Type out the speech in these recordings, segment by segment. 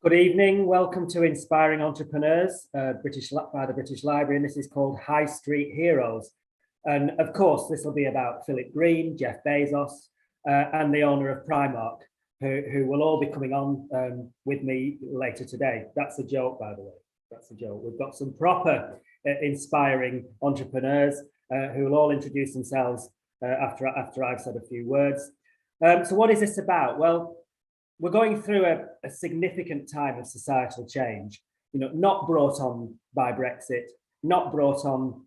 Good evening. Welcome to Inspiring Entrepreneurs, by the British Library, and this is called High Street Heroes. And of course, this will be about Philip Green, Jeff Bezos, and the owner of Primark, who will all be coming on with me later today. That's a joke, by the way. That's a joke. We've got some proper inspiring entrepreneurs who will all introduce themselves after I've said a few words. So what is this about? Well, we're going through a significant time of societal change, not brought on by Brexit, not brought on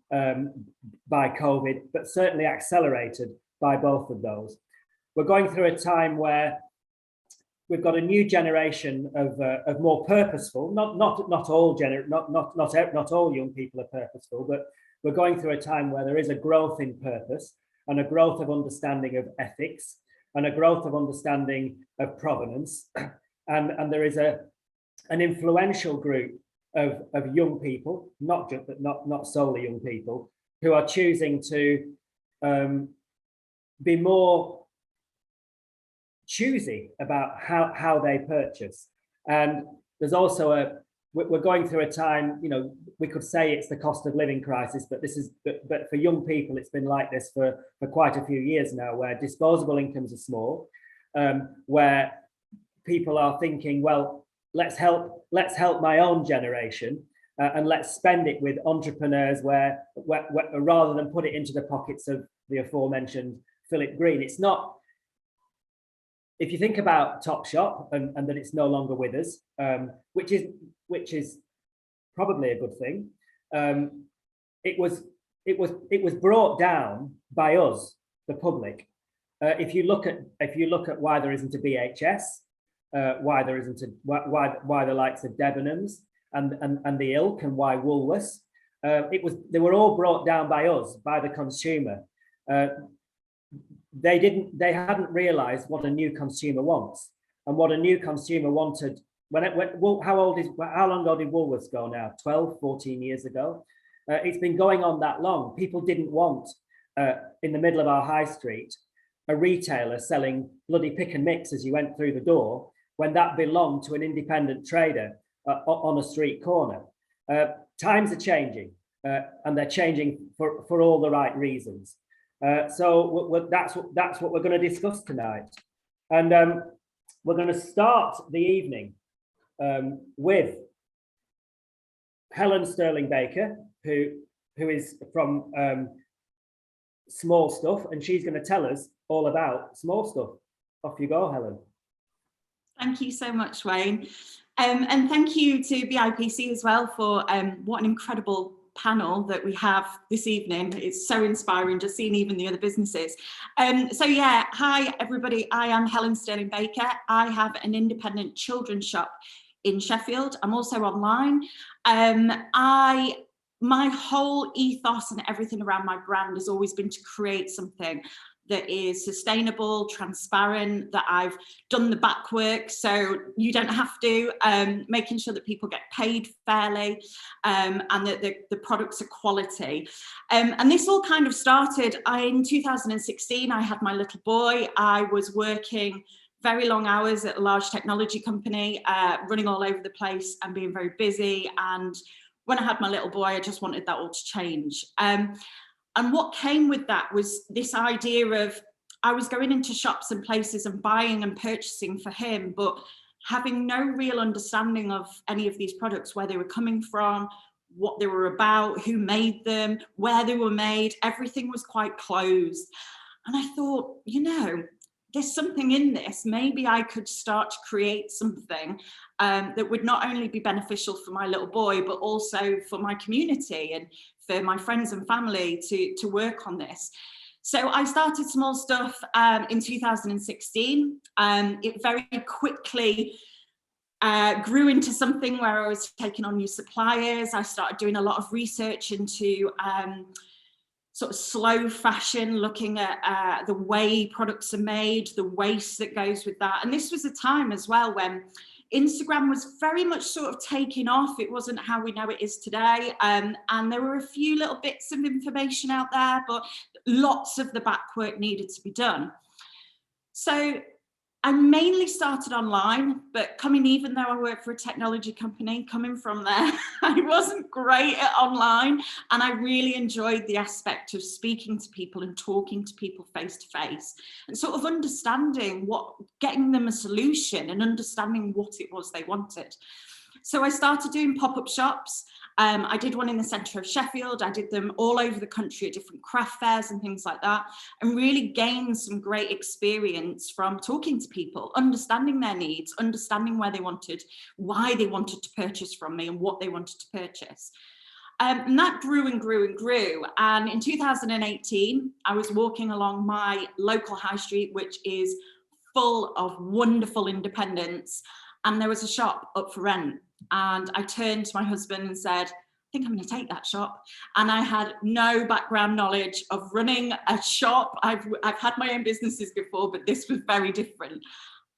by COVID, but certainly accelerated by both of those. We're going through a time where we've got a new generation of more purposeful, not all young people are purposeful, but we're going through a time where there is a growth in purpose and a growth of understanding of ethics and a growth of understanding of provenance. And there is an influential group of young people, not solely young people, who are choosing to be more choosy about how they purchase. And there's also we're going through a time, we could say it's the cost of living crisis, but for young people, it's been like this for quite a few years now, where disposable incomes are small, where people are thinking, well, let's help my own generation, and let's spend it with entrepreneurs where rather than put it into the pockets of the aforementioned Philip Green. It's not. If you think about Topshop and that it's no longer with us, which is probably a good thing, it was brought down by us, the public. If you look at why there isn't a BHS, why the likes of Debenhams and the Ilk, and why Woolworths, they were all brought down by us, by the consumer. They hadn't realized what a new consumer wants, and what a new consumer wanted how long ago did Woolworths go now? 12, 14 years ago. It's been going on that long. People didn't want, in the middle of our high street, a retailer selling bloody pick and mix as you went through the door, when that belonged to an independent trader on a street corner. Times are changing, and they're changing for all the right reasons. So that's what we're going to discuss tonight. And we're going to start the evening with Helen Stirling-Baker, who is from Small Stuff, and she's going to tell us all about Small Stuff. Off you go, Helen. Thank you so much, Wayne. And thank you to BIPC as well for what an incredible panel that we have this evening. It's so inspiring just seeing even the other businesses. So yeah, hi everybody, I am Helen Stirling-Baker. I have an independent children's shop in Sheffield. I'm also online. My whole ethos and everything around my brand has always been to create something that is sustainable, transparent, that I've done the back work so you don't have to, making sure that people get paid fairly, and that the products are quality. And this all kind of started in 2016. I had my little boy. I was working very long hours at a large technology company, running all over the place and being very busy. And when I had my little boy, I just wanted that all to change. And what came with that was this idea of, I was going into shops and places and buying and purchasing for him, but having no real understanding of any of these products, where they were coming from, what they were about, who made them, where they were made. Everything was quite closed. And I thought, there's something in this. Maybe I could start to create something that would not only be beneficial for my little boy, but also for my community and for my friends and family to work on this. So I started Small Stuff in 2016. It very quickly grew into something where I was taking on new suppliers. I started doing a lot of research into sort of slow fashion, looking at the way products are made, the waste that goes with that. And this was a time as well when Instagram was very much sort of taking off. It wasn't how we know it is today. And there were a few little bits of information out there, but lots of the back work needed to be done. So I mainly started online, but even though I work for a technology company, coming from there, I wasn't great at online. And I really enjoyed the aspect of speaking to people and talking to people face to face and sort of understanding getting them a solution and understanding what it was they wanted. So I started doing pop-up shops. I did one in the centre of Sheffield. I did them all over the country at different craft fairs and things like that, and really gained some great experience from talking to people, understanding their needs, understanding why they wanted to purchase from me and what they wanted to purchase. And that grew and grew and grew. And in 2018, I was walking along my local high street, which is full of wonderful independents, and there was a shop up for rent. And I turned to my husband and said, I think I'm going to take that shop. And I had no background knowledge of running a shop. I've had my own businesses before, but this was very different.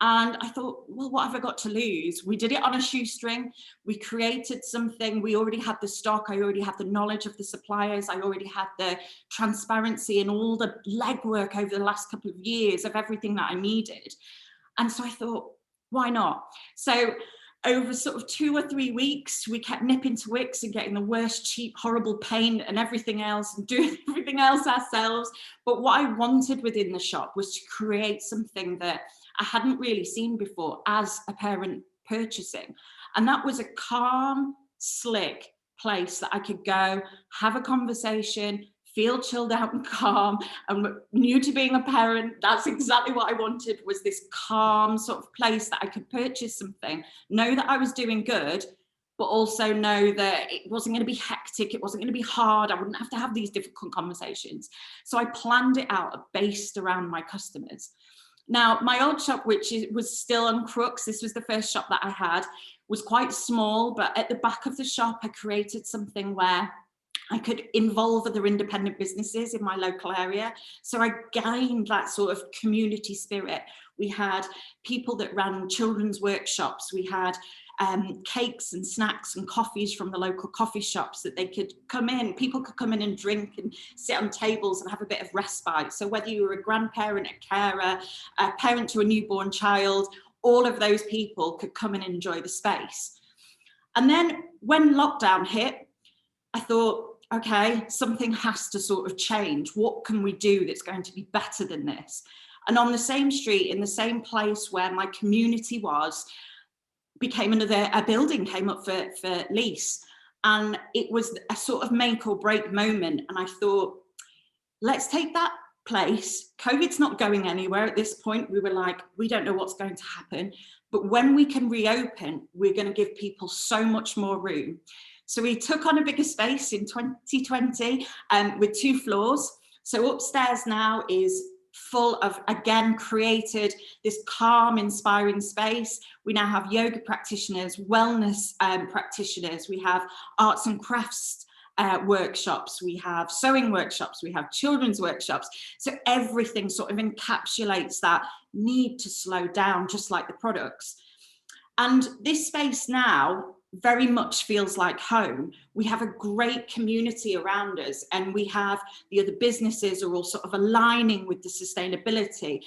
And I thought, well, what have I got to lose? We did it on a shoestring. We created something. We already had the stock. I already had the knowledge of the suppliers. I already had the transparency and all the legwork over the last couple of years of everything that I needed. And so I thought, why not? So over sort of 2 or 3 weeks, we kept nipping to Wickes and getting the worst, cheap, horrible paint and everything else and doing everything else ourselves. But what I wanted within the shop was to create something that I hadn't really seen before as a parent purchasing. And that was a calm, slick place that I could go, have a conversation, feel chilled out and calm. I'm new to being a parent. That's exactly what I wanted, was this calm sort of place that I could purchase something, know that I was doing good, but also know that it wasn't going to be hectic. It wasn't going to be hard. I wouldn't have to have these difficult conversations. So I planned it out based around my customers. Now, my old shop, which was still on Crooks, this was the first shop that I had, was quite small, but at the back of the shop, I created something where I could involve other independent businesses in my local area. So I gained that sort of community spirit. We had people that ran children's workshops. We had cakes and snacks and coffees from the local coffee shops that they could come in. People could come in and drink and sit on tables and have a bit of respite. So whether you were a grandparent, a carer, a parent to a newborn child, all of those people could come and enjoy the space. And then when lockdown hit, I thought, okay, something has to sort of change. What can we do that's going to be better than this? And on the same street, in the same place where my community was, a building came up for lease. And it was a sort of make or break moment. And I thought, let's take that place. COVID's not going anywhere at this point. We were like, we don't know what's going to happen. But when we can reopen, we're going to give people so much more room. So we took on a bigger space in 2020 with 2 floors. So upstairs now is full of, again, created this calm, inspiring space. We now have yoga practitioners, wellness practitioners. We have arts and crafts workshops. We have sewing workshops. We have children's workshops. So everything sort of encapsulates that need to slow down, just like the products. And this space now very much feels like home. We have a great community around us, and we have the other businesses are all sort of aligning with the sustainability.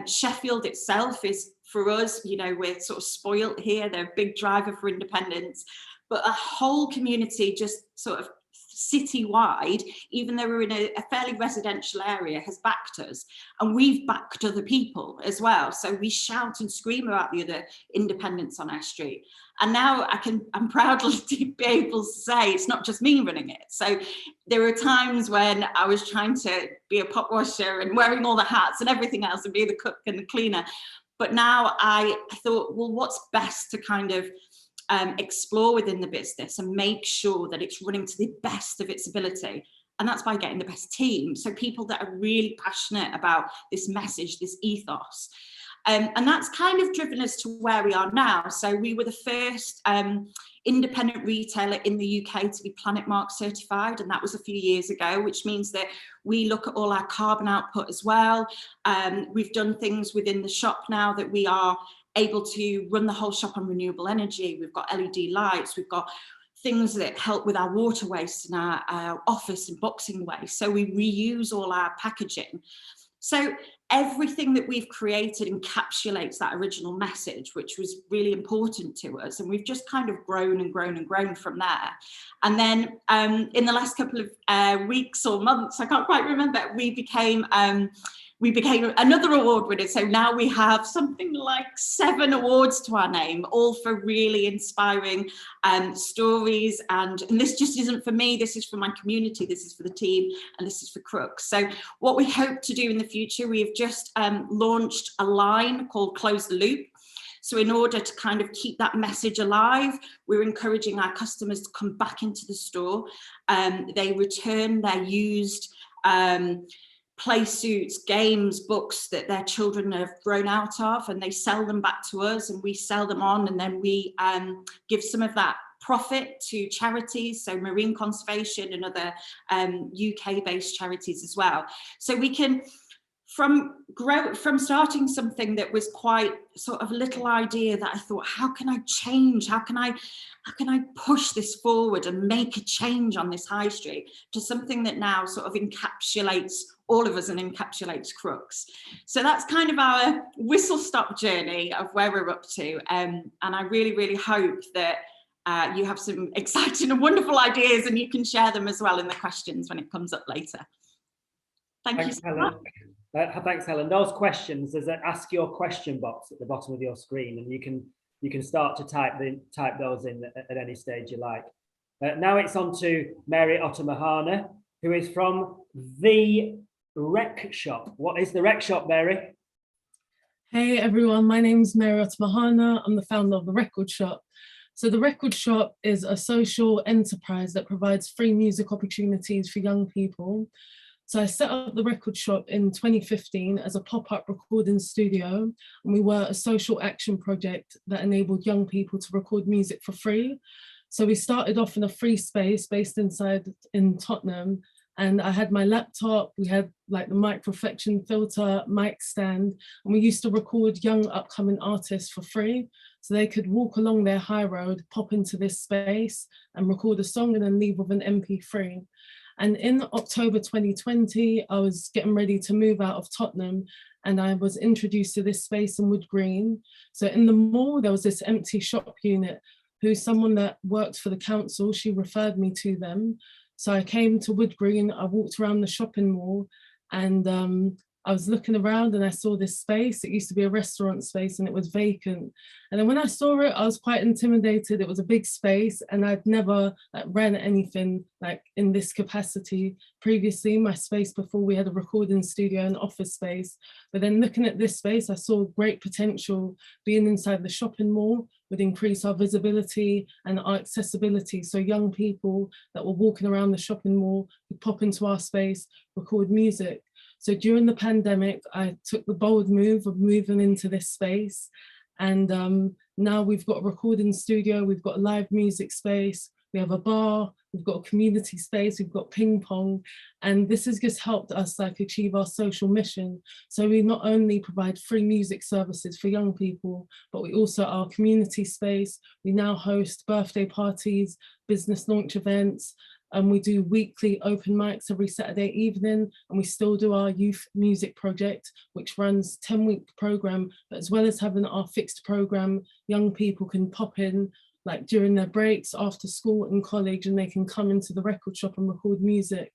Sheffield itself is, for us, you know, we're sort of spoilt here. They're a big driver for independence, but a whole community just sort of citywide, even though we're in a fairly residential area, has backed us, and we've backed other people as well. So we shout and scream about the other independents on our street. And now I'm proudly to be able to say it's not just me running it. So there were times when I was trying to be a pot washer and wearing all the hats and everything else and be the cook and the cleaner. But now I thought, well, what's best to kind of explore within the business and make sure that it's running to the best of its ability. And that's by getting the best team. So people that are really passionate about this message, this ethos. And that's kind of driven us to where we are now. So we were the first independent retailer in the UK to be Planet Mark certified, and that was a few years ago, which means that we look at all our carbon output as well. We've done things within the shop now that we are able to run the whole shop on renewable energy. We've got LED lights, we've got things that help with our water waste and our office and boxing waste. So we reuse all our packaging. So everything that we've created encapsulates that original message, which was really important to us. And we've just kind of grown and grown and grown from there. And then in the last couple of weeks or months, I can't quite remember, we became another award winner. So now we have something like 7 awards to our name, all for really inspiring stories. And this just isn't for me, this is for my community, this is for the team, and this is for Crooks. So what we hope to do in the future, we've just launched a line called Close the Loop. So in order to kind of keep that message alive, we're encouraging our customers to come back into the store. They return their used play suits, games, books that their children have grown out of, and they sell them back to us, and we sell them on, and then we give some of that profit to charities, so marine conservation and other UK-based charities as well. So we can, from starting something that was quite sort of a little idea that I thought, how can I change? How can I push this forward and make a change on this high street, to something that now sort of encapsulates all of us and encapsulates Crooks. So that's kind of our whistle-stop journey of where we're up to. And I really, really hope that you have some exciting and wonderful ideas, and you can share them as well in the questions when it comes up later. Thanks you so Helen. much. Thanks, Helen. Those questions, there's an ask your question box at the bottom of your screen, and you can start to type those in at any stage you like. Now it's on to Mary Ottomahana, who is from the Rec Shop. What is the Rec Shop, Mary? Hey everyone, my name's Mary Ottomahana. I'm the founder of the Record Shop. So the Record Shop is a social enterprise that provides free music opportunities for young people. So I set up the Record Shop in 2015 as a pop-up recording studio, and we were a social action project that enabled young people to record music for free. So we started off in a free space based in Tottenham, and I had my laptop, we had like the microflexion filter, mic stand, and we used to record young upcoming artists for free. So they could walk along their high road, pop into this space and record a song and then leave with an MP3. And in October 2020, I was getting ready to move out of Tottenham, and I was introduced to this space in Wood Green. So in the mall, there was this empty shop unit who's someone that worked for the council. She referred me to them. So I came to Wood Green, I walked around the shopping mall, and I was looking around and I saw this space. It used to be a restaurant space and it was vacant. And then when I saw it, I was quite intimidated. It was a big space and I'd never ran anything like in this capacity previously. My space before, we had a recording studio and office space. But then looking at this space, I saw great potential. Being inside the shopping mall would increase our visibility and our accessibility. So young people that were walking around the shopping mall could pop into our space, record music. So during the pandemic, I took the bold move of moving into this space. And now we've got a recording studio, we've got a live music space, we have a bar, we've got a community space, we've got ping pong. And this has just helped us like achieve our social mission. So we not only provide free music services for young people, but we also are a community space. We now host birthday parties, business launch events, and we do weekly open mics every Saturday evening, and we still do our youth music project, which runs 10-week program. But as well as having our fixed program, young people can pop in like during their breaks after school and college, and they can come into the Record Shop and record music.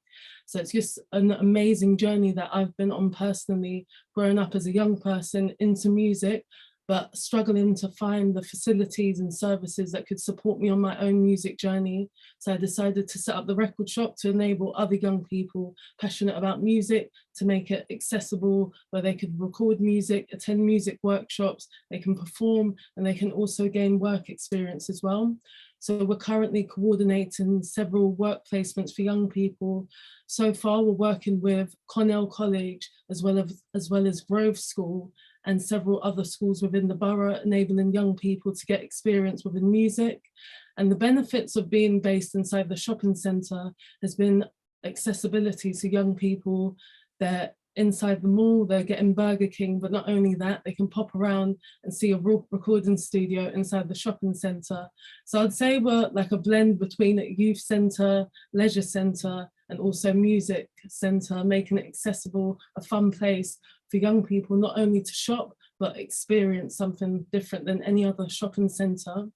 So it's just an amazing journey that I've been on personally, growing up as a young person into music, but struggling to find the facilities and services that could support me on my own music journey. So I decided to set up the Record Shop to enable other young people passionate about music to make it accessible, where they could record music, attend music workshops, they can perform, and they can also gain work experience as well. So we're currently coordinating several work placements for young people. So far, we're working with Cornell College, as well as Grove School, and several other schools within the borough, enabling young people to get experience within music. And the benefits of being based inside the shopping centre has been accessibility to young people. They're inside the mall, they're getting Burger King, but not only that, they can pop around and see a recording studio inside the shopping centre. So I'd say we're like a blend between a youth centre, leisure centre, and also music centre, making it accessible, a fun place for young people, not only to shop, but experience something different than any other shopping centre.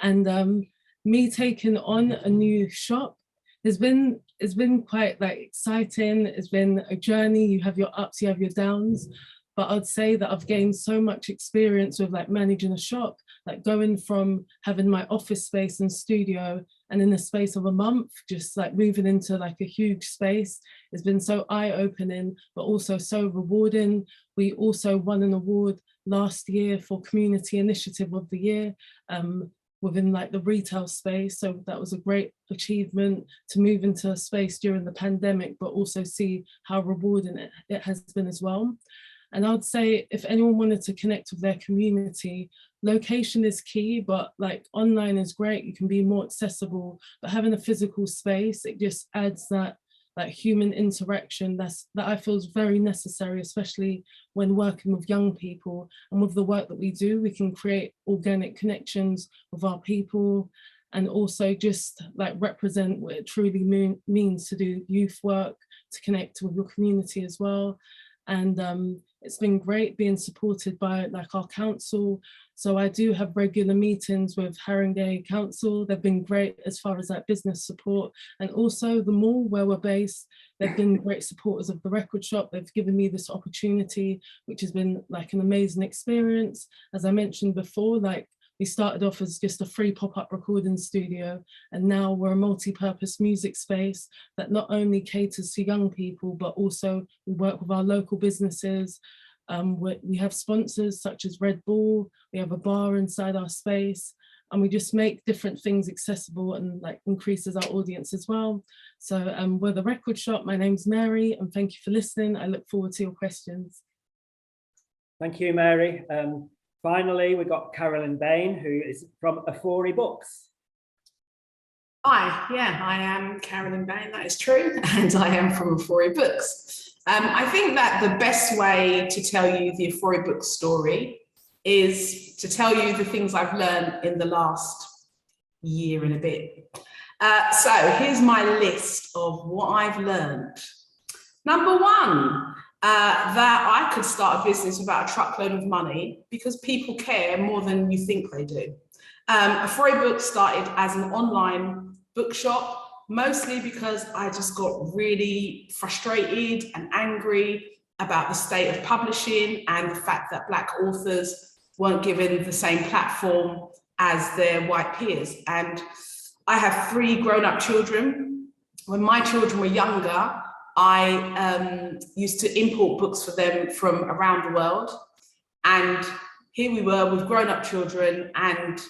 And me taking on a new shop it's been quite like exciting. It's been a journey. You have your ups, you have your downs. But I'd say that I've gained so much experience with like managing a shop, like going from having my office space and studio, and in the space of a month, just like moving into like a huge space. It's been so eye-opening, but also so rewarding. We also won an award last year for Community Initiative of the Year within like the retail space. So that was a great achievement to move into a space during the pandemic, but also see how rewarding it has been as well. And I would say if anyone wanted to connect with their community, location is key, but like online is great. You can be more accessible, but having a physical space, it just adds that like human interaction that I feel is very necessary, especially when working with young people. And with the work that we do, we can create organic connections with our people and also just like represent what it truly means to do youth work, to connect with your community as well. And it's been great being supported by like our council. So I do have regular meetings with Haringey Council. They've been great as far as like business support. And also the mall where we're based, they've been great supporters of the record shop. They've given me this opportunity, which has been like an amazing experience. As I mentioned before, like we started off as just a free pop-up recording studio, and now we're a multi-purpose music space that not only caters to young people, but also we work with our local businesses. We have sponsors such as Red Bull, we have a bar inside our space, and we just make different things accessible and like increases our audience as well. So we're the Record Shop. My name's Mary, and thank you for listening. I look forward to your questions. Thank you, Mary. Finally, we've got Carolyn Bain, who is from Afori Books. Hi, yeah, I am Carolyn Bain, that is true, and I am from Afori Books. I think that the best way to tell you the Afori Books story is to tell you the things I've learned in the last year and a bit. So here's my list of what I've learned. Number one, that I could start a business without a truckload of money because people care more than you think they do. Afori Books started as an online bookshop, mostly because I just got really frustrated and angry about the state of publishing and the fact that Black authors weren't given the same platform as their white peers. And I have 3 grown-up children. When my children were younger, I used to import books for them from around the world. And here we were with grown-up children, and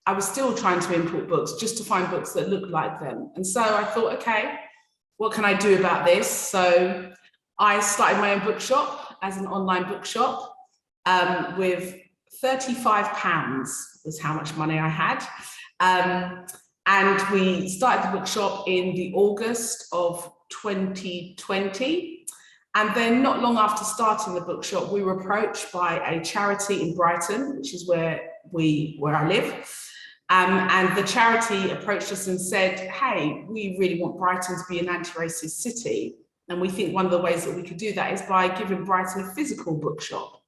I was still trying to import books just to find books that looked like them. And so I thought, okay, what can I do about this? So I started my own bookshop as an online bookshop with £35 was how much money I had. And we started the bookshop in the August of 2020. And then not long after starting the bookshop, we were approached by a charity in Brighton, which is where I live. And the charity approached us and said, hey, we really want Brighton to be an anti-racist city. And we think one of the ways that we could do that is by giving Brighton a physical bookshop.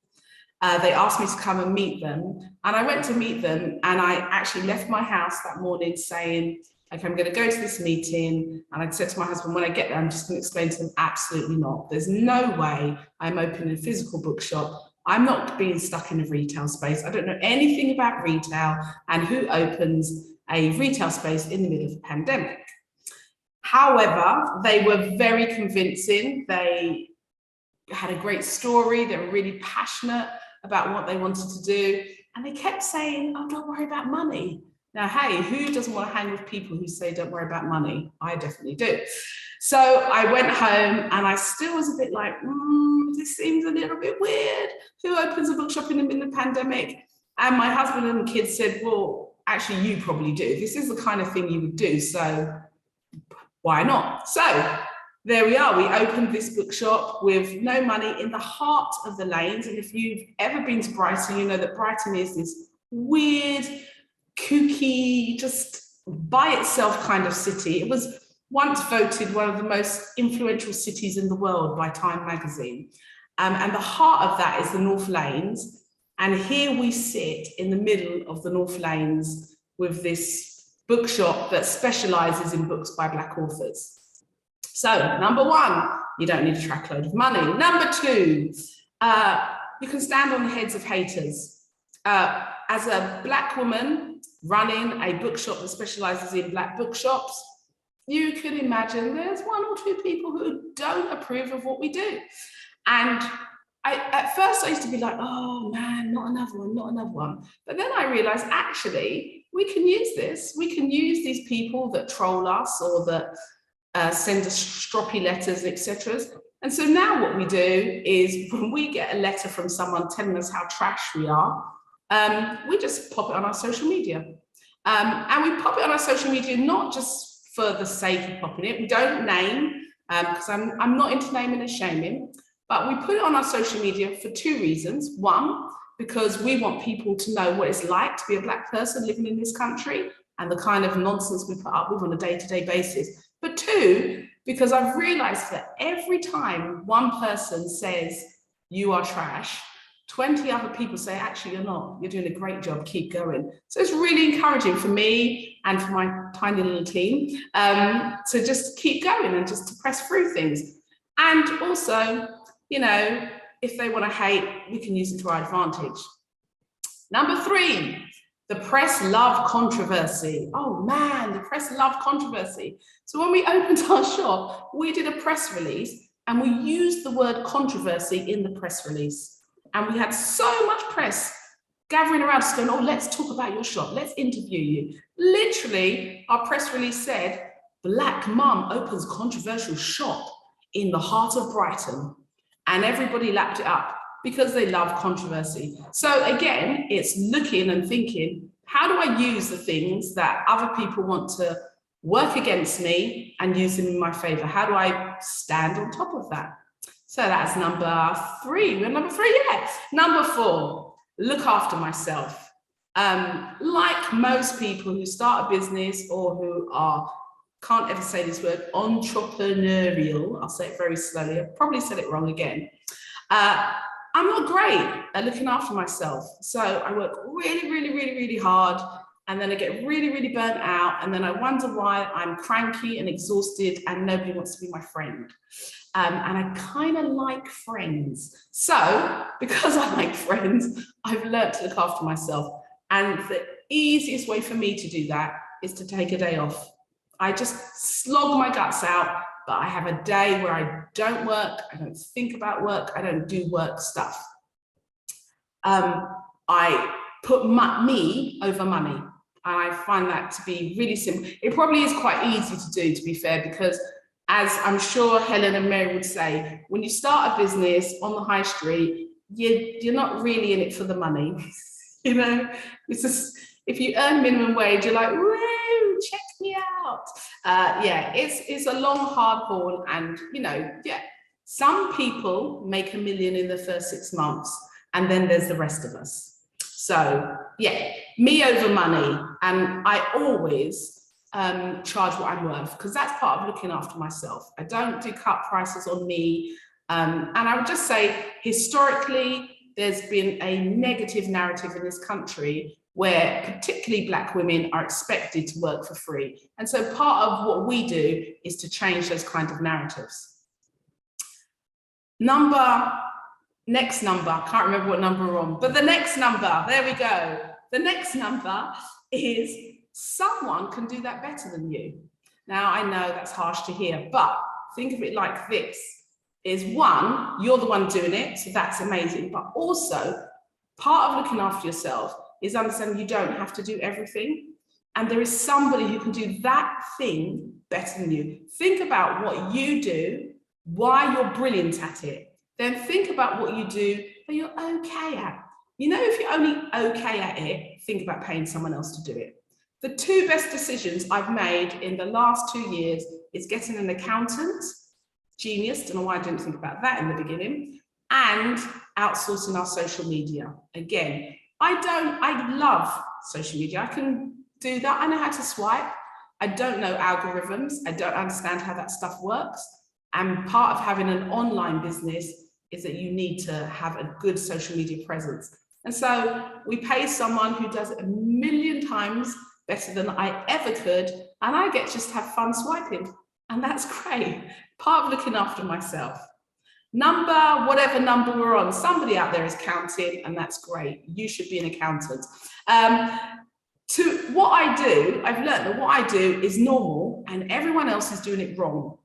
They asked me to come and meet them. And I went to meet them, and I actually left my house that morning saying, okay, I'm going to go to this meeting. And I'd said to my husband, when I get there, I'm just going to explain to them, absolutely not. There's no way I'm opening a physical bookshop. I'm not being stuck in a retail space. I don't know anything about retail and who opens a retail space in the middle of a pandemic. However, they were very convincing. They had a great story. They were really passionate about what they wanted to do. And they kept saying, oh, don't worry about money. Now, hey, who doesn't want to hang with people who say, don't worry about money? I definitely do. So I went home and I still was a bit like, this seems a little bit weird. Who opens a bookshop in the middle of the pandemic? And my husband and the kids said, well, actually, you probably do. This is the kind of thing you would do. So why not? So there we are. We opened this bookshop with no money in the heart of the lanes. And if you've ever been to Brighton, you know that Brighton is this weird, kooky, just by itself kind of city. It was once voted one of the most influential cities in the world by Time magazine. And the heart of that is the North Lanes. And here we sit in the middle of the North Lanes with this bookshop that specialises in books by Black authors. So, number one, you don't need a trackload of money. Number two, you can stand on the heads of haters. As a Black woman running a bookshop that specialises in Black bookshops, you can imagine there's one or two people who don't approve of what we do. And at first I used to be like, oh man, not another one, not another one. But then I realised, actually, we can use this. We can use these people that troll us or that send us stroppy letters, etc. And so now what we do is when we get a letter from someone telling us how trash we are, we just pop it on our social media. And we pop it on our social media, not just for the sake of popping it. We don't name, because I'm not into naming and shaming, but we put it on our social media for two reasons. One, because we want people to know what it's like to be a Black person living in this country and the kind of nonsense we put up with on a day-to-day basis. But two, because I've realized that every time one person says, you are trash, 20 other people say, actually, you're not. You're doing a great job. Keep going. So it's really encouraging for me and for my tiny little team to just keep going and just to press through things. And also, you know, if they want to hate, we can use it to our advantage. Number three, the press love controversy. Oh man, the press love controversy. So when we opened our shop, we did a press release and we used the word controversy in the press release. And we had so much press gathering around us going, oh, let's talk about your shop. Let's interview you. Literally, our press release said, Black mum opens controversial shop in the heart of Brighton. And everybody lapped it up because they love controversy. So again, it's looking and thinking, how do I use the things that other people want to work against me and use them in my favor? How do I stand on top of that? So that's number three. We're number three, yeah. Number four, look after myself. Like most people who start a business or who are, can't ever say this word, entrepreneurial, I'll say it very slowly, I probably said it wrong again. I'm not great at looking after myself. So I work really, really, really, really hard. And then I get really, really burnt out. And then I wonder why I'm cranky and exhausted and nobody wants to be my friend. And I kind of like friends. So because I like friends, I've learned to look after myself. And the easiest way for me to do that is to take a day off. I just slog my guts out, but I have a day where I don't work, I don't think about work, I don't do work stuff. I put me over money. And I find that to be really simple. It probably is quite easy to do, to be fair, because as I'm sure Helen and Mary would say, when you start a business on the high street, you're not really in it for the money. You know, it's just, if you earn minimum wage, you're like, woo, check me out. Yeah, it's a long, hard haul. And, you know, yeah, some people make $1 million in the first 6 months, and then there's the rest of us. So yeah, me over money. And I always charge what I'm worth, because that's part of looking after myself. I don't do cut prices on me. And I would just say, historically, there's been a negative narrative in this country where particularly Black women are expected to work for free. And so part of what we do is to change those kind of narratives. Next number, I can't remember what number we're on, but the next number, there we go. The next number is someone can do that better than you. Now, I know that's harsh to hear, but think of it like this, is one, you're the one doing it, so that's amazing, but also part of looking after yourself is understanding you don't have to do everything. And there is somebody who can do that thing better than you. Think about what you do, why you're brilliant at it. Then think about what you do that you're okay at. You know, if you're only okay at it, think about paying someone else to do it. The two best decisions I've made in the last 2 years is getting an accountant, genius, don't know why I didn't think about that in the beginning, and outsourcing our social media. Again, I love social media. I can do that. I know how to swipe. I don't know algorithms. I don't understand how that stuff works. And part of having an online business is that you need to have a good social media presence. And so we pay someone who does it 1,000,000 times better than I ever could, and I get just to have fun swiping. And that's great. Part of looking after myself. Number, whatever number we're on, somebody out there is counting, and that's great. You should be an accountant. To what I do, I've learned that what I do is normal and everyone else is doing it wrong.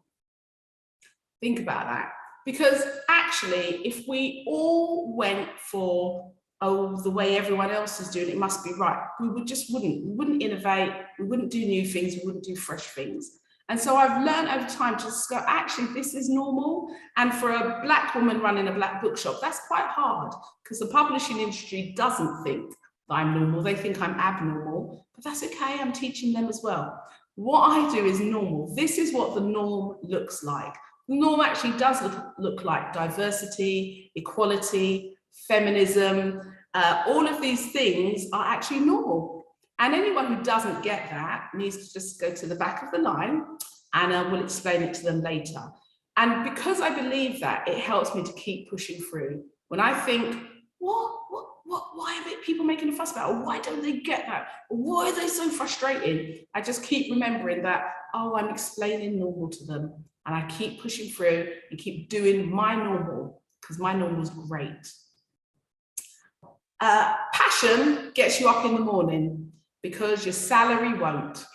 Think about that. Because actually, if we all went for, oh, the way everyone else is doing it must be right, we wouldn't innovate, we wouldn't do new things, we wouldn't do fresh things. And so I've learned over time to just go, actually, this is normal. And for a Black woman running a Black bookshop, that's quite hard because the publishing industry doesn't think that I'm normal. They think I'm abnormal, but that's okay. I'm teaching them as well. What I do is normal. This is what the norm looks like. The norm actually does look like diversity, equality, feminism. All of these things are actually normal. And anyone who doesn't get that needs to just go to the back of the line, and we'll explain it to them later. And because I believe that, it helps me to keep pushing through. When I think, why are people making a fuss about it? Or why don't they get that? Or why are they so frustrated? I just keep remembering that, oh, I'm explaining normal to them. And I keep pushing through and keep doing my normal, because my normal is great. Passion gets you up in the morning, because your salary won't.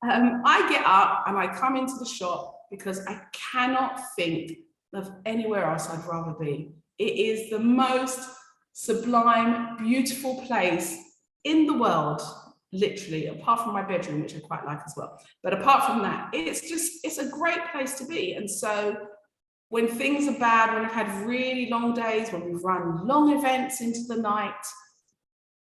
I get up and I come into the shop because I cannot think of anywhere else I'd rather be. It is the most sublime, beautiful place in the world, literally, apart from my bedroom, which I quite like as well. But apart from that, it's a great place to be. And so when things are bad, when I've had really long days, when we've run long events into the night,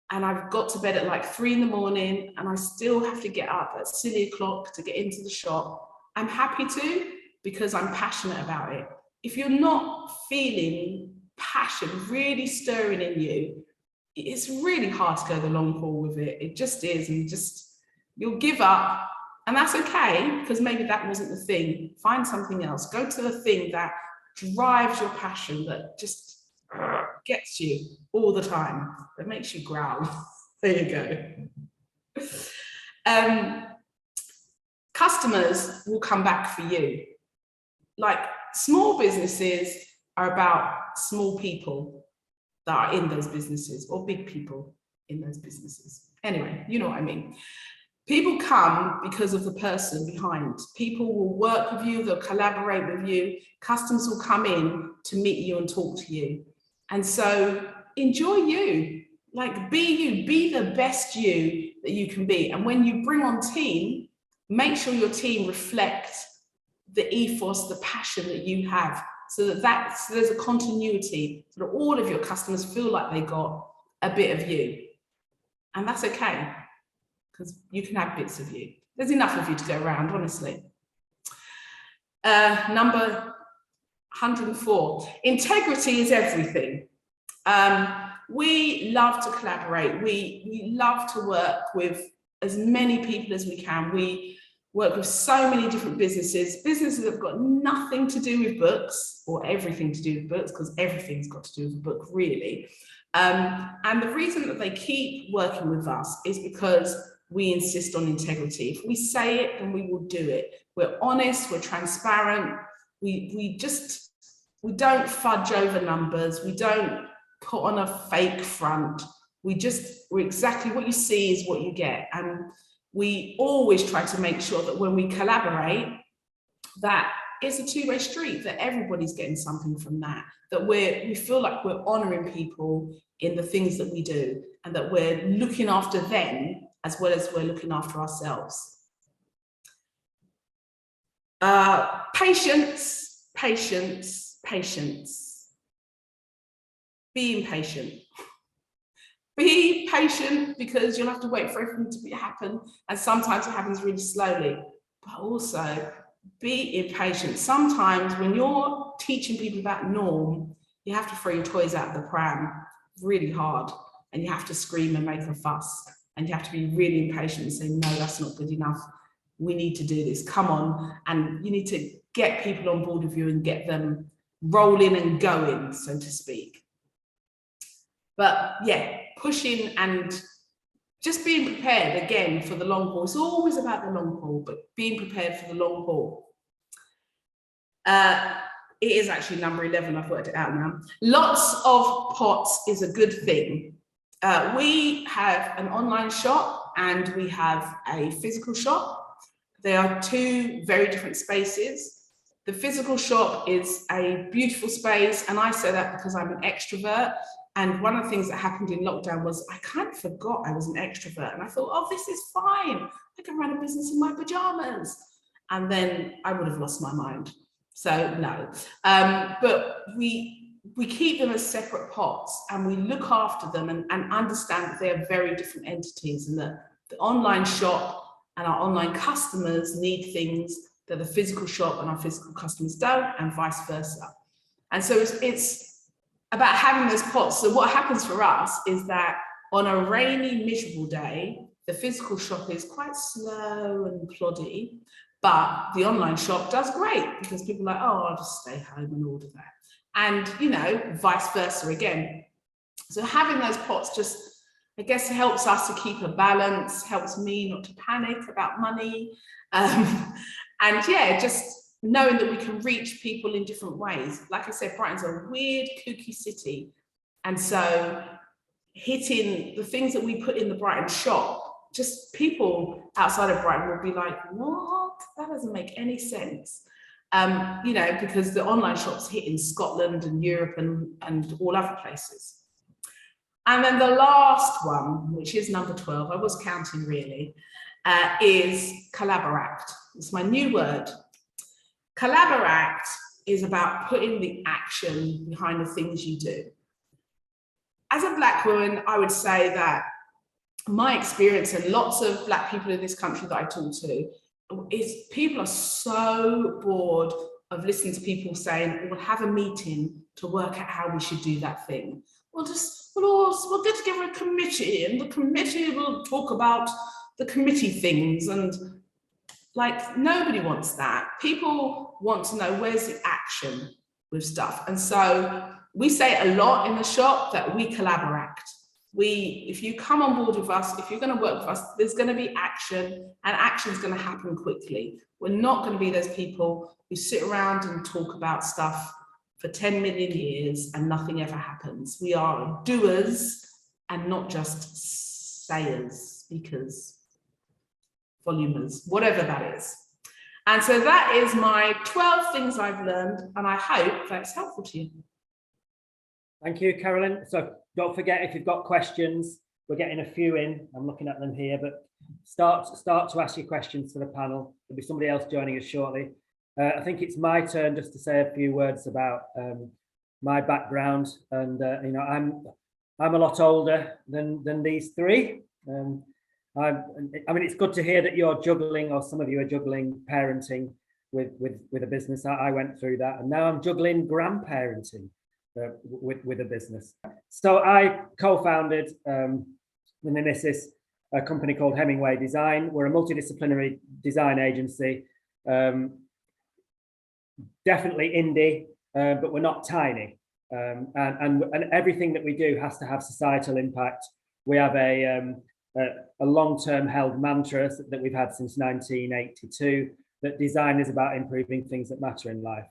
and I've got to bed at like 3 in the morning, and I still have to get up at silly o'clock to get into the shop, I'm happy to, because I'm passionate about it. If you're not feeling passion really stirring in you, it's really hard to go the long haul with it. It just is, and you'll give up, and that's okay, because maybe that wasn't the thing. Find something else. Go to the thing that drives your passion, that just gets you all the time, that makes you growl. There you go. Customers will come back for you. Like, small businesses are about small people that are in those businesses, or big people in those businesses. Anyway, you know what I mean. People come because of the person behind. People will work with you, they'll collaborate with you. Customers will come in to meet you and talk to you. And so enjoy you, like be you, be the best you that you can be. And when you bring on team, make sure your team reflects the ethos, the passion that you have, so that there's a continuity, so that all of your customers feel like they got a bit of you. And that's okay, because you can have bits of you. There's enough of you to go around, honestly. Number 104, integrity is everything. We love to collaborate. We love to work with as many people as we can. We work with so many different businesses that have got nothing to do with books, or everything to do with books, because everything's got to do with a book, really. And the reason that they keep working with us is because we insist on integrity. If we say it, then we will do it. We're honest, we're transparent. We don't fudge over numbers. We don't put on a fake front. We're exactly what you see is what you get. And we always try to make sure that when we collaborate, that it's a two-way street, that everybody's getting something from that, that we feel like we're honoring people in the things that we do, and that we're looking after them as well as we're looking after ourselves. Patience, patience, patience. Being patient. Be patient, because you'll have to wait for everything to happen, and sometimes it happens really slowly. But also, be impatient. Sometimes when you're teaching people about norm, you have to throw your toys out the pram really hard, and you have to scream and make a fuss, and you have to be really impatient and say, no, that's not good enough. We need to do this. Come on. And you need to get people on board with you and get them rolling and going, so to speak. But yeah, pushing and just being prepared again for the long haul. It's always about the long haul, but being prepared for the long haul. It is actually number 11, I've worked it out now. Lots of pots is a good thing. We have an online shop and we have a physical shop. They are two very different spaces. The physical shop is a beautiful space, and I say that because I'm an extrovert. And one of the things that happened in lockdown was I kind of forgot I was an extrovert, and I thought, oh, this is fine. I can run a business in my pajamas. And then I would have lost my mind. So no, but we keep them as separate pots, and we look after them and understand that they are very different entities, and that the online shop and our online customers need things that the physical shop and our physical customers don't, and vice versa. And so it's about having those pots. So what happens for us is that on a rainy, miserable day, the physical shop is quite slow and ploddy, but the online shop does great because people are like, oh, I'll just stay home and order that. And, you know, vice versa again. So having those pots just, I guess, helps us to keep a balance, helps me not to panic about money. And yeah, just knowing that we can reach people in different ways. Like I said, Brighton's a weird, kooky city. And so hitting the things that we put in the Brighton shop, just people outside of Brighton will be like, what? That doesn't make any sense. You know, because the online shops hit in Scotland and Europe and all other places. And then the last one, which is number 12, I was counting really, is collaborate. It's my new word. Collaborate is about putting the action behind the things you do. As a Black woman, I would say that my experience, and lots of Black people in this country that I talk to, is people are so bored of listening to people saying, we'll have a meeting to work out how we should do that thing. We'll get together a committee, and the committee will talk about the committee things. And like, nobody wants that. People want to know, where's the action with stuff? And so we say a lot in the shop that we collaborate. If you come on board with us, if you're going to work with us, there's going to be action, and action is going to happen quickly. We're not going to be those people who sit around and talk about stuff for 10 million years and nothing ever happens. We are doers and not just sayers, speakers, volumers, whatever that is. And so that is my 12 things I've learned, and I hope that's helpful to you. Thank you, Carolyn. So don't forget, if you've got questions, we're getting a few in. I'm looking at them here, but start to ask your questions to the panel. There'll be somebody else joining us shortly. I think it's my turn just to say a few words about my background. And you know, I'm a lot older than these three. I mean, it's good to hear that you're juggling, or some of you are juggling parenting with a business. I went through that, and now I'm juggling grandparenting with a business. So I co-founded with my missus a company called Hemingway Design. We're a multidisciplinary design agency, definitely indie, but we're not tiny. And everything that we do has to have societal impact. We have a long-term held mantra that we've had since 1982, that design is about improving things that matter in life.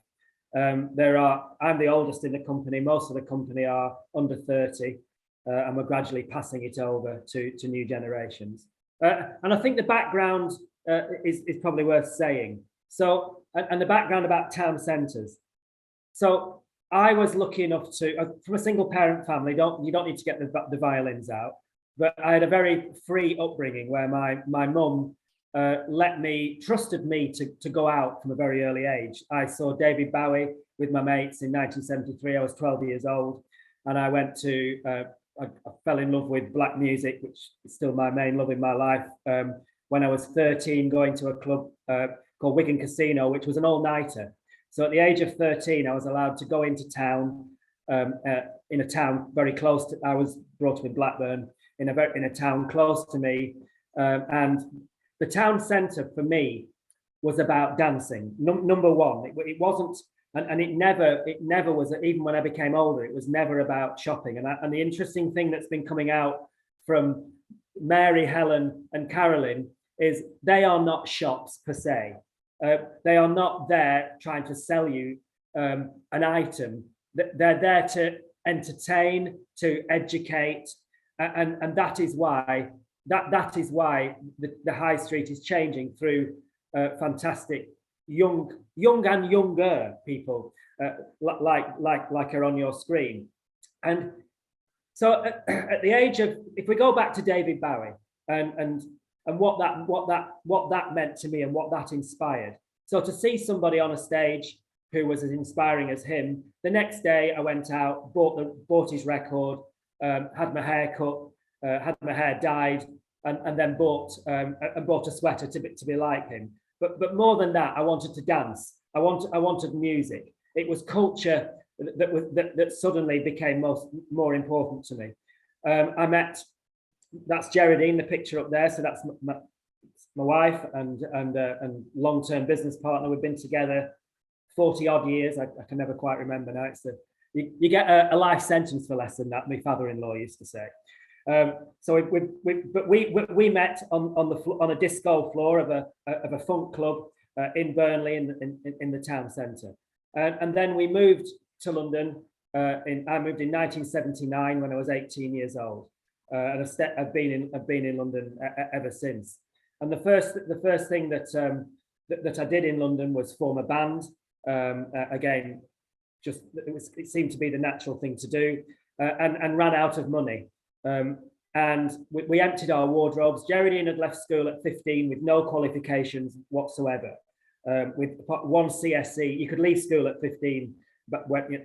I'm the oldest in the company. Most of the company are under 30, and we're gradually passing it over to new generations. And I think the background is probably worth saying. So, and the background about town centres. So I was lucky enough to, from a single parent family, you don't need to get the violins out, but I had a very free upbringing where my mum trusted me to go out from a very early age. I saw David Bowie with my mates in 1973. I was 12 years old, and I went to, I fell in love with black music, which is still my main love in my life. When I was 13, going to a club called Wigan Casino, which was an all-nighter. So at the age of 13, I was allowed to go into town, in a town very close to, I was brought up in Blackburn, in a town close to me, and the town centre for me was about dancing. Number one, it wasn't And it never was, even when I became older, it was never about shopping. And the interesting thing that's been coming out from Mary, Helen, and Carolyn is they are not shops per se. They are not there trying to sell you an item. They're there to entertain, to educate, and that is why the high street is changing through fantastic young and younger people like are on your screen. And so at the age of, if we go back to David Bowie and what that meant to me and what that inspired. So to see somebody on a stage who was as inspiring as him, the next day I went out, bought his record, had my hair cut, had my hair dyed, and then bought a sweater to be like him. But more than that, I wanted to dance. I wanted music. It was culture that suddenly became more important to me. I met, that's Geraldine, the picture up there. So that's my wife and long-term business partner. We've been together 40 odd years. I can never quite remember now. It's you get a life sentence for less than that, my father-in-law used to say. So we met on a disco floor of a funk club in Burnley in the town centre, and then we moved to London. I moved in 1979 when I was 18 years old, and I've been in London ever since. And the first thing that I did in London was form a band. Again, just it seemed to be the natural thing to do, and ran out of money. And we emptied our wardrobes. Geraldine had left school at 15 with no qualifications whatsoever. With one CSE, you could leave school at 15, but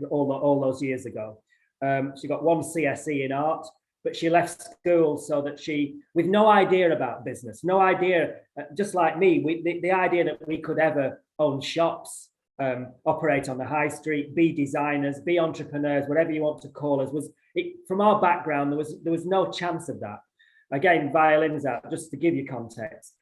all those years ago. She got one CSE in art, but she left school so that with no idea about business, no idea, just like me, the idea that we could ever own shops, operate on the high street, be designers, be entrepreneurs, whatever you want to call us, from our background, there was no chance of that. Again, violins out, just to give you context.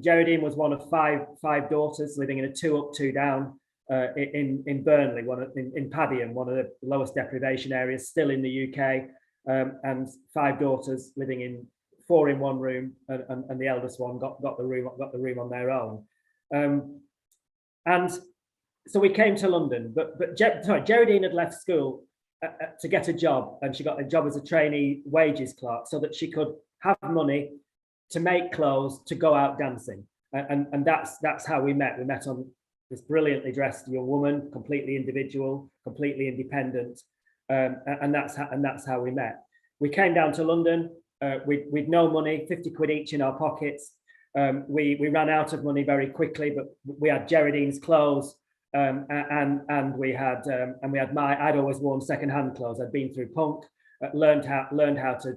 Geraldine was one of five daughters living in a 2 up, 2 down in Burnley, in Padiham, one of the lowest deprivation areas still in the UK, and 5 daughters living in 4 in one room, and the eldest one got the room on their own. And so we came to London, but Geraldine had left school to get a job, and she got a job as a trainee wages clerk so that she could have money to make clothes to go out dancing. And that's how we met. We met on this brilliantly dressed young woman, completely individual, completely independent, and that's how we met. We came down to London with no money, 50 quid each in our pockets. We ran out of money very quickly, but we had Geraldine's clothes. And we had I'd always worn second-hand clothes. I'd been through punk, learned how to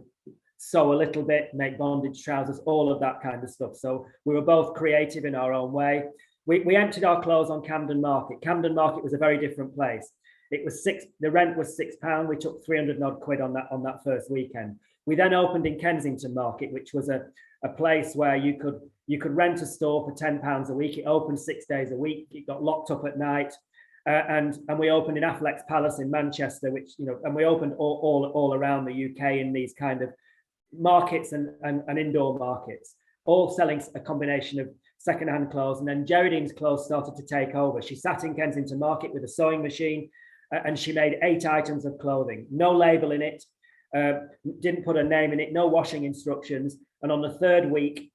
sew a little bit, make bondage trousers, all of that kind of stuff. So we were both creative in our own way. We emptied our clothes on Camden Market. Camden Market was a very different place. It was the rent was £6. We took 300 odd quid on that first weekend. We then opened in Kensington Market, which was a place where you could rent a store for £10 a week. It opened 6 days a week. It got locked up at night, and we opened in Affleck's Palace in Manchester, which and we opened all around the UK in these kind of markets and indoor markets, all selling a combination of second-hand clothes. And then Geraldine's clothes started to take over. She sat in Kensington Market with a sewing machine, and she made 8 items of clothing, no label in it, didn't put a name in it, no washing instructions. And on the 3rd week,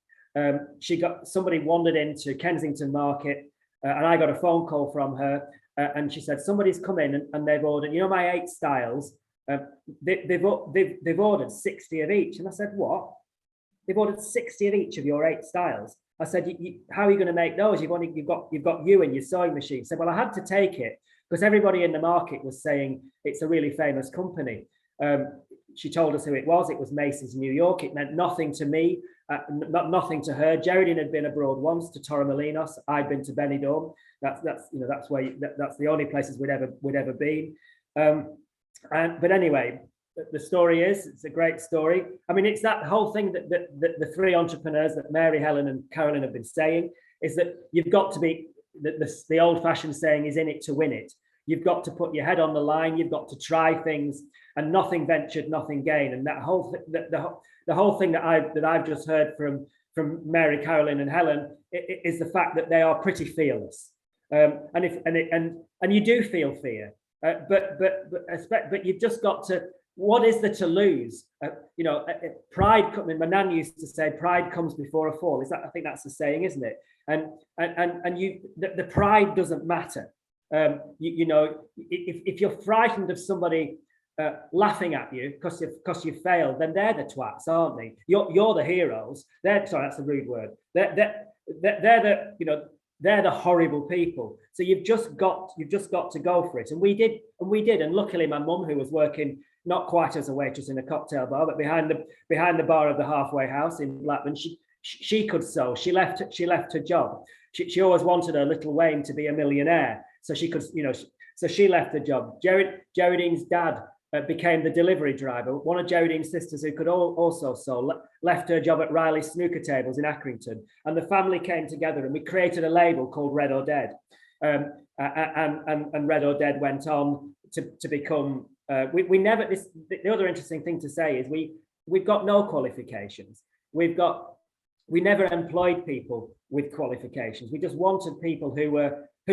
somebody wandered into Kensington Market, and I got a phone call from her, and she said, somebody's come in and they've ordered, my 8 styles, they've ordered 60 of each. And I said, what? They've ordered 60 of each of your 8 styles. I said, how are you going to make those? You've got you and your sewing machine. She said, well, I had to take it because everybody in the market was saying it's a really famous company. She told us who it was. It was Macy's New York. It meant nothing to me, nothing to her. Geraldine had been abroad once to Torremolinos. I'd been to Benidorm. That's the only places we'd ever been. But anyway, the story is, it's a great story. I mean, it's that whole thing that the 3 entrepreneurs that Mary, Helen, and Carolyn have been saying, is that you've got to be, the old-fashioned saying is in it to win it. You've got to put your head on the line. You've got to try things, and nothing ventured, nothing gained. And that whole the whole thing that I've just heard from Mary, Carolyn, and Helen is the fact that they are pretty fearless. And you do feel fear, but you've just got to. What is there to lose? Pride. My nan used to say, "Pride comes before a fall." I think that's the saying, isn't it? And the pride doesn't matter. If you're frightened of somebody laughing at you because you failed, then they're the twats, aren't they? You're the heroes. Sorry, that's a rude word. They're the horrible people. So you've just got to go for it. And we did. And luckily, my mum, who was working not quite as a waitress in a cocktail bar, but behind the bar of the Halfway House in Blackburn, she could sew. She left her job. She always wanted her little Wayne to be a millionaire, so she could, so she left the job. Geraldine's dad became the delivery driver. One of Geraldine's sisters, who could also sew, left her job at Riley's snooker tables in Accrington, and the family came together and we created a label called Red or Dead. And Red or Dead went on to become. The other interesting thing to say is we've got no qualifications. We never employed people with qualifications. We just wanted people who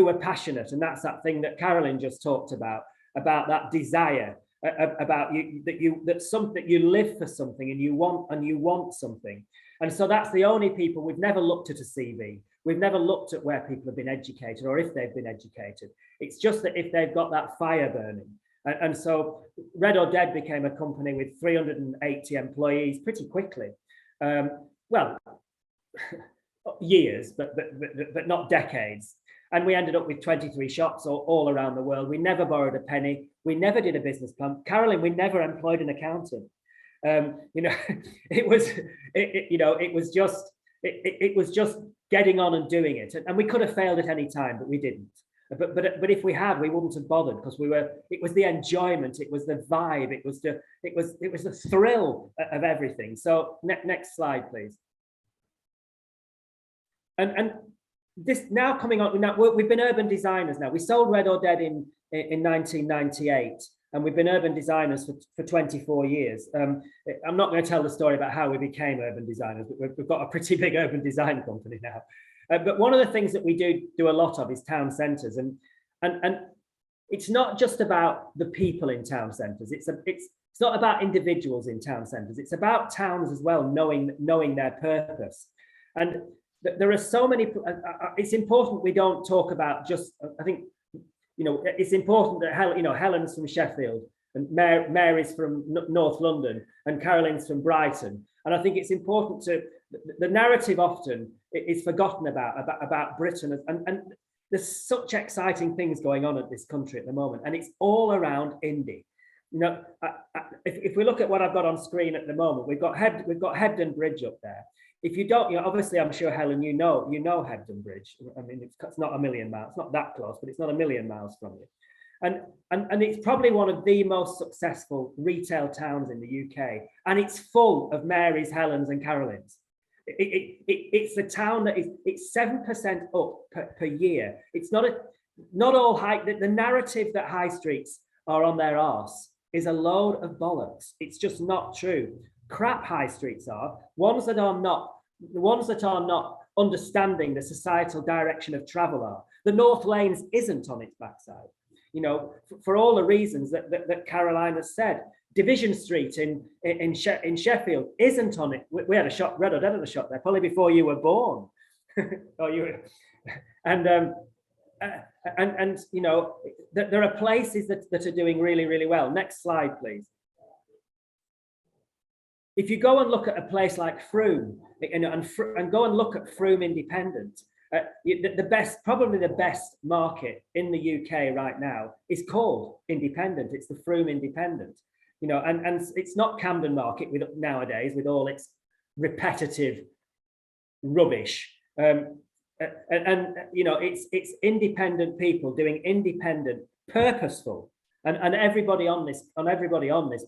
were passionate, and that's that thing that Carolyn just talked about that desire, about that you live for something and you want something. And so that's the only people. We've never looked at a CV. We've never looked at where people have been educated or if they've been educated. It's just that if they've got that fire burning. And so Red or Dead became a company with 380 employees pretty quickly. Well, years, but not decades. And we ended up with 23 shops all around the world. We never borrowed a penny. We never did a business plan. Carolyn, we never employed an accountant. It was just getting on and doing it. And we could have failed at any time, but we didn't. But if we had, we wouldn't have bothered, because it was the enjoyment, it was the vibe, it was the thrill of everything. So next slide, please. And this now coming on, we've been urban designers now. We sold Red or Dead in 1998, and we've been urban designers for 24 years. I'm not going to tell the story about how we became urban designers, but we've got a pretty big urban design company now. But one of the things that we do a lot of is town centres, and it's not just about the people in town centres. It's not about individuals in town centres. It's about towns as well, knowing their purpose. And there are so many. It's important we don't talk about just. I think it's important that Helen's from Sheffield and Mary's from North London and Carolyn's from Brighton. And I think it's important to. The narrative often is forgotten about Britain, and there's such exciting things going on in this country at the moment, and it's all around indie. If we look at what I've got on screen at the moment, we've got Hebden Bridge up there. If you don't, obviously, I'm sure Helen, you know Hebden Bridge. I mean, it's not a million miles, it's not that close, but it's not a million miles from you. And it's probably one of the most successful retail towns in the UK, and it's full of Marys, Helens, and Carolyns. It's a town that it's 7% up per year. It's not all high. The narrative that high streets are on their arse is a load of bollocks. It's just not true. Crap high streets are ones that are not understanding the societal direction of travel are. The North Lanes isn't on its backside, for all the reasons that Caroline has said. Division Street in Sheffield isn't on it. We had a shop, Red or Dead, at the shop there, probably before you were born. There are places that are doing really, really well. Next slide, please. If you go and look at a place like Froome, and go and look at Froome Independent, probably the best market in the UK right now is called Independent. It's the Froome Independent. And it's not Camden Market nowadays with all its repetitive rubbish. It's independent people doing independent, purposeful, and everybody on this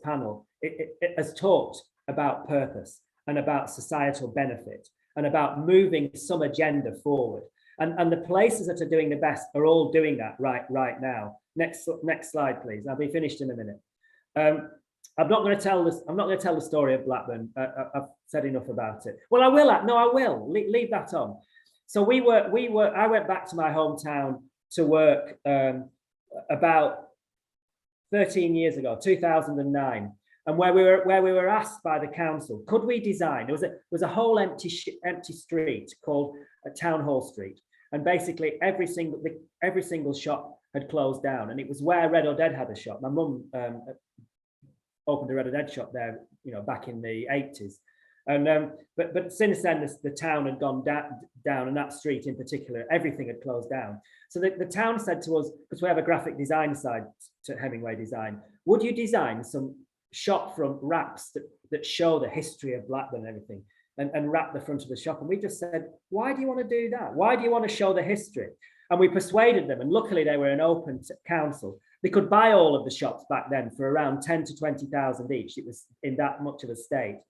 panel it has talked about purpose and about societal benefit and about moving some agenda forward. And the places that are doing the best are all doing that right now. Next slide, please. I'll be finished in a minute. I'm not going to tell this. I'm not going to tell the story of Blackburn. I've said enough about it. Well, I will. No, I will leave that on. So I went back to my hometown to work about 13 years ago, 2009, and where we were asked by the council, could we design? There was a whole empty street called Town Hall Street, and basically every single shop had closed down, and it was where Red or Dead had a shop. My mum opened a Red or Dead shop there, back in the 80s. And but since then the town had gone down, and that street in particular, everything had closed down. So the town said to us, because we have a graphic design side to Hemingway Design, would you design some shop front wraps that show the history of Blackburn and everything, and wrap the front of the shop? And we just said, why do you want to do that? Why do you want to show the history? And we persuaded them, and luckily they were an open council. They could buy all of the shops back then for around 10 to 20,000 each. It was in that much of a state.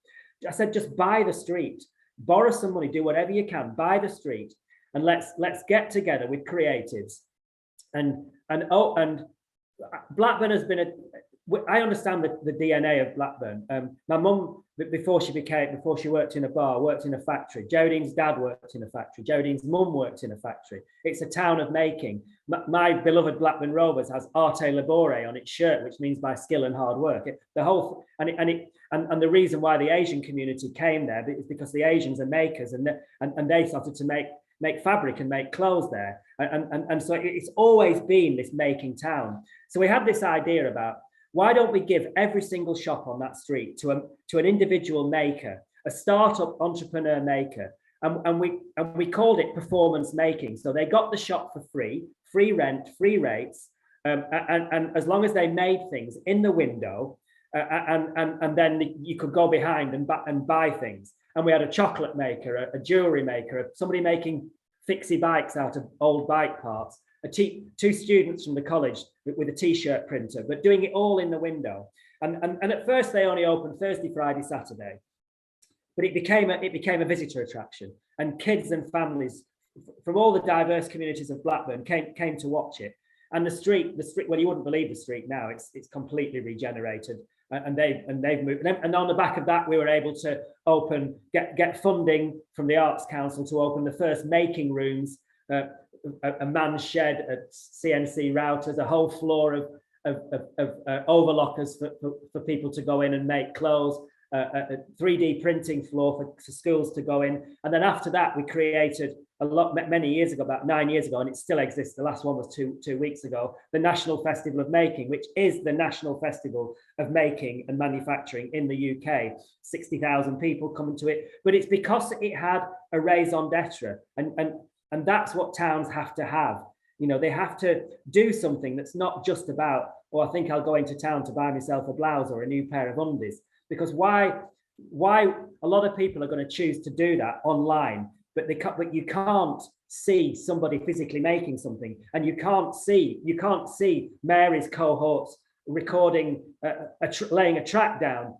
I said, just buy the street, borrow some money, do whatever you can, buy the street, and let's get together with creatives. And Blackburn has been I understand the DNA of Blackburn. My mum, before she worked in a bar, worked in a factory. Jodine's dad worked in a factory. Jodine's mum worked in a factory. It's a town of making. My beloved Blackburn Rovers has arte labore on its shirt, which means by skill and hard work. And the reason why the Asian community came there is because the Asians are makers, and they started to make fabric and make clothes there. And so it's always been this making town. So we had this idea about, why don't we give every single shop on that street to an individual maker, a startup entrepreneur maker, and we called it performance making. So they got the shop for free rent, free rates, and as long as they made things in the window, and then you could go behind and buy things. And we had a chocolate maker, a jewelry maker, somebody making fixie bikes out of old bike parts, two students from the college with a t-shirt printer, but doing it all in the window. And at first they only opened Thursday, Friday, Saturday, but it became a visitor attraction, and kids and families from all the diverse communities of Blackburn came to watch it. And the street, well, you wouldn't believe the street now. It's completely regenerated, and they've moved. And on the back of that, we were able to get funding from the Arts Council to open the first making rooms. A man's shed, CNC routers, a whole floor of overlockers for people to go in and make clothes, a 3D printing floor for schools to go in. And then after that, we created many years ago, about 9 years ago, and it still exists. The last one was two weeks ago, the National Festival of Making, which is the national festival of making and manufacturing in the UK. 60,000 people coming to it, but it's because it had a raison d'etre, and that's what towns have to have. They have to do something that's not just about, oh, I think I'll go into town to buy myself a blouse or a new pair of undies. Because why a lot of people are going to choose to do that online, but you can't see somebody physically making something, and you can't see Mary's cohorts recording, laying a track down.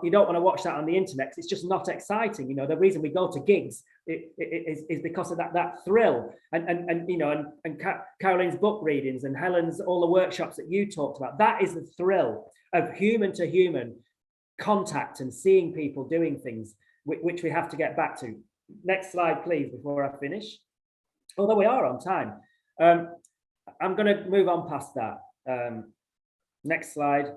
You don't want to watch that on the internet. It's just not exciting. The reason we go to gigs is because of that thrill, and Caroline's book readings and Helen's, all the workshops that you talked about. That is the thrill of human to human contact and seeing people doing things, which we have to get back to. Next slide, please, before I finish. Although we are on time, I'm going to move on past that. Next slide.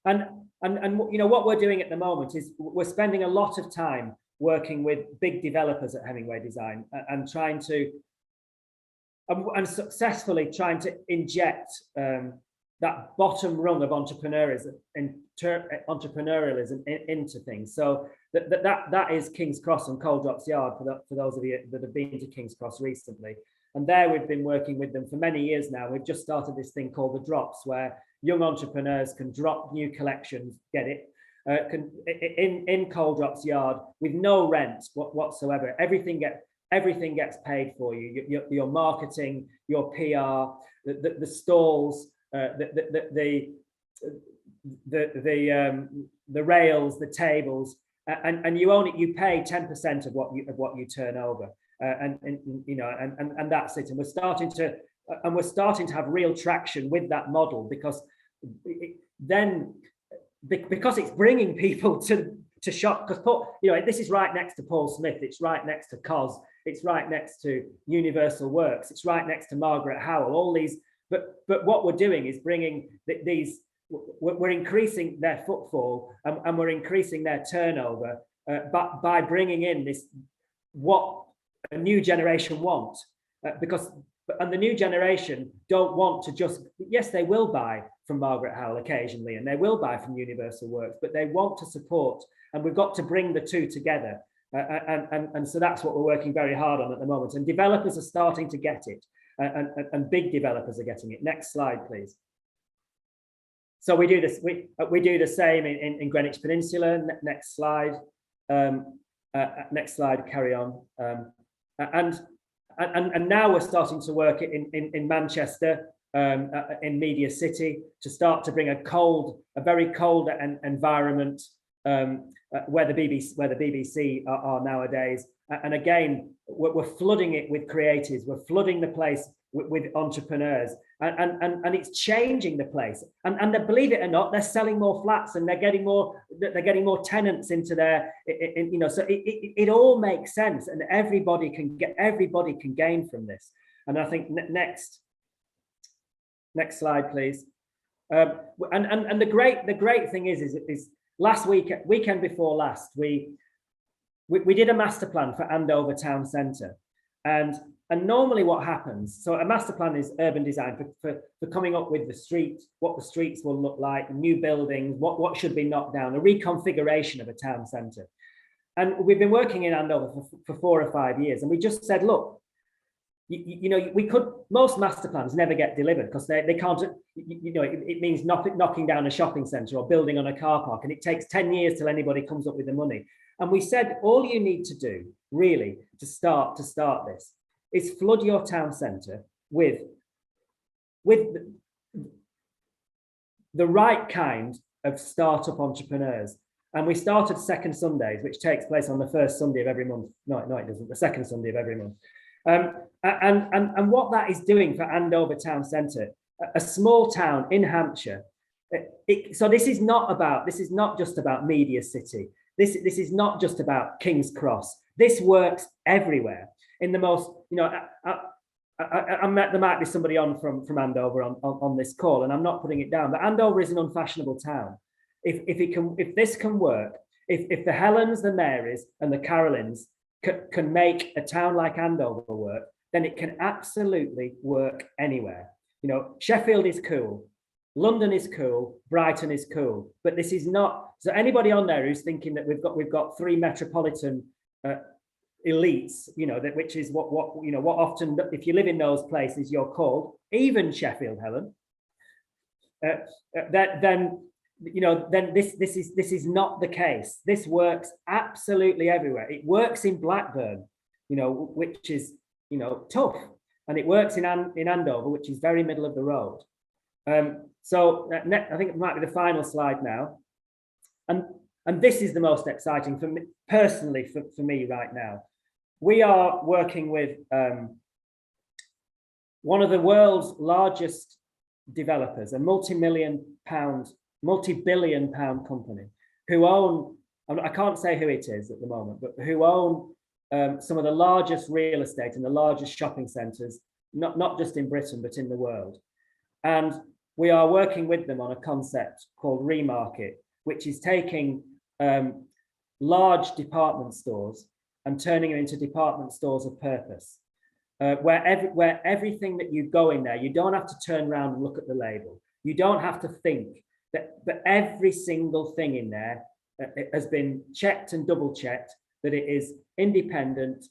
And what we're doing at the moment is we're spending a lot of time working with big developers at Hemingway Design and trying to and successfully trying to inject that bottom rung of entrepreneurialism into things. So that is King's Cross and Coal Drops Yard for those of you that have been to King's Cross recently. And there we've been working with them for many years now. We've just started this thing called the Drops, where young entrepreneurs can drop new collections, in Coal Drops Yard with no rent whatsoever. Everything gets paid for you. Your marketing, your PR, the stalls, the rails, the tables, and you pay 10% of what you turn over. and that's it. And we're starting to have real traction with that model, because because it's bringing people to shop, because this is right next to Paul Smith, it's right next to Cos, it's right next to Universal Works, it's right next to Margaret Howell, all these, but what we're doing is bringing we're increasing their footfall, and we're increasing their turnover by bringing in what a new generation want, and the new generation don't want to just, yes, they will buy from Margaret Howell occasionally, and they will buy from Universal Works, but they want to support, and we've got to bring the two together. And so that's what we're working very hard on at the moment. And developers are starting to get it, and big developers are getting it. Next slide, please. So we do this. We do the same in Greenwich Peninsula. Next slide. Next slide. Carry on. And now we're starting to work in Manchester, in Media City, to start to bring a very cold environment where the BBC are nowadays. And again, we're flooding it with creatives. We're flooding the place with entrepreneurs, and it's changing the place. And believe it or not, they're selling more flats, and they're getting more tenants into their, so it all makes sense, and everybody can gain from this. And I think next slide, please. And the great thing is last weekend before last, we did a master plan for Andover town centre, and normally what happens, so a master plan is urban design for coming up with what the streets will look like, new buildings, what should be knocked down, a reconfiguration of a town centre. And we've been working in Andover for 4 or 5 years, and we just said, look, most master plans never get delivered because they can't, it means knocking down a shopping centre or building on a car park, and it takes 10 years till anybody comes up with the money. And we said, all you need to do really to start this is flood your town centre with the right kind of startup entrepreneurs. And we started Second Sundays, which takes place on the first Sunday of every month. No, it doesn't, the second Sunday of every month. And what that is doing for Andover town centre, a small town in Hampshire. So this is not just about Media City. This is not just about King's Cross. This works everywhere. In the most, there might be somebody on from Andover on this call, and I'm not putting it down, but Andover is an unfashionable town. If this can work, if the Helens, the Marys, and the Carolines can make a town like Andover work, then it can absolutely work anywhere. Sheffield is cool, London is cool, Brighton is cool, but this is not. So anybody on there who's thinking that we've got 3 metropolitan elites, which is what often, if you live in those places, you're called, even Sheffield, Helen, then this is not the case. This works absolutely everywhere. It works in Blackburn, which is tough, and it works in Andover, which is very middle of the road. So I think it might be the final slide now, and this is the most exciting for me personally, for me right now. We are working with one of the world's largest developers, a multi-billion pound company, who own, I can't say who it is at the moment, but who own some of the largest real estate and the largest shopping centres, not just in Britain, but in the world. And we are working with them on a concept called Remarket, which is taking large department stores and turning them into department stores of purpose, where everything that you go in there, you don't have to turn around and look at the label. You don't have to think that every single thing in there has been checked and double checked, that it is independent,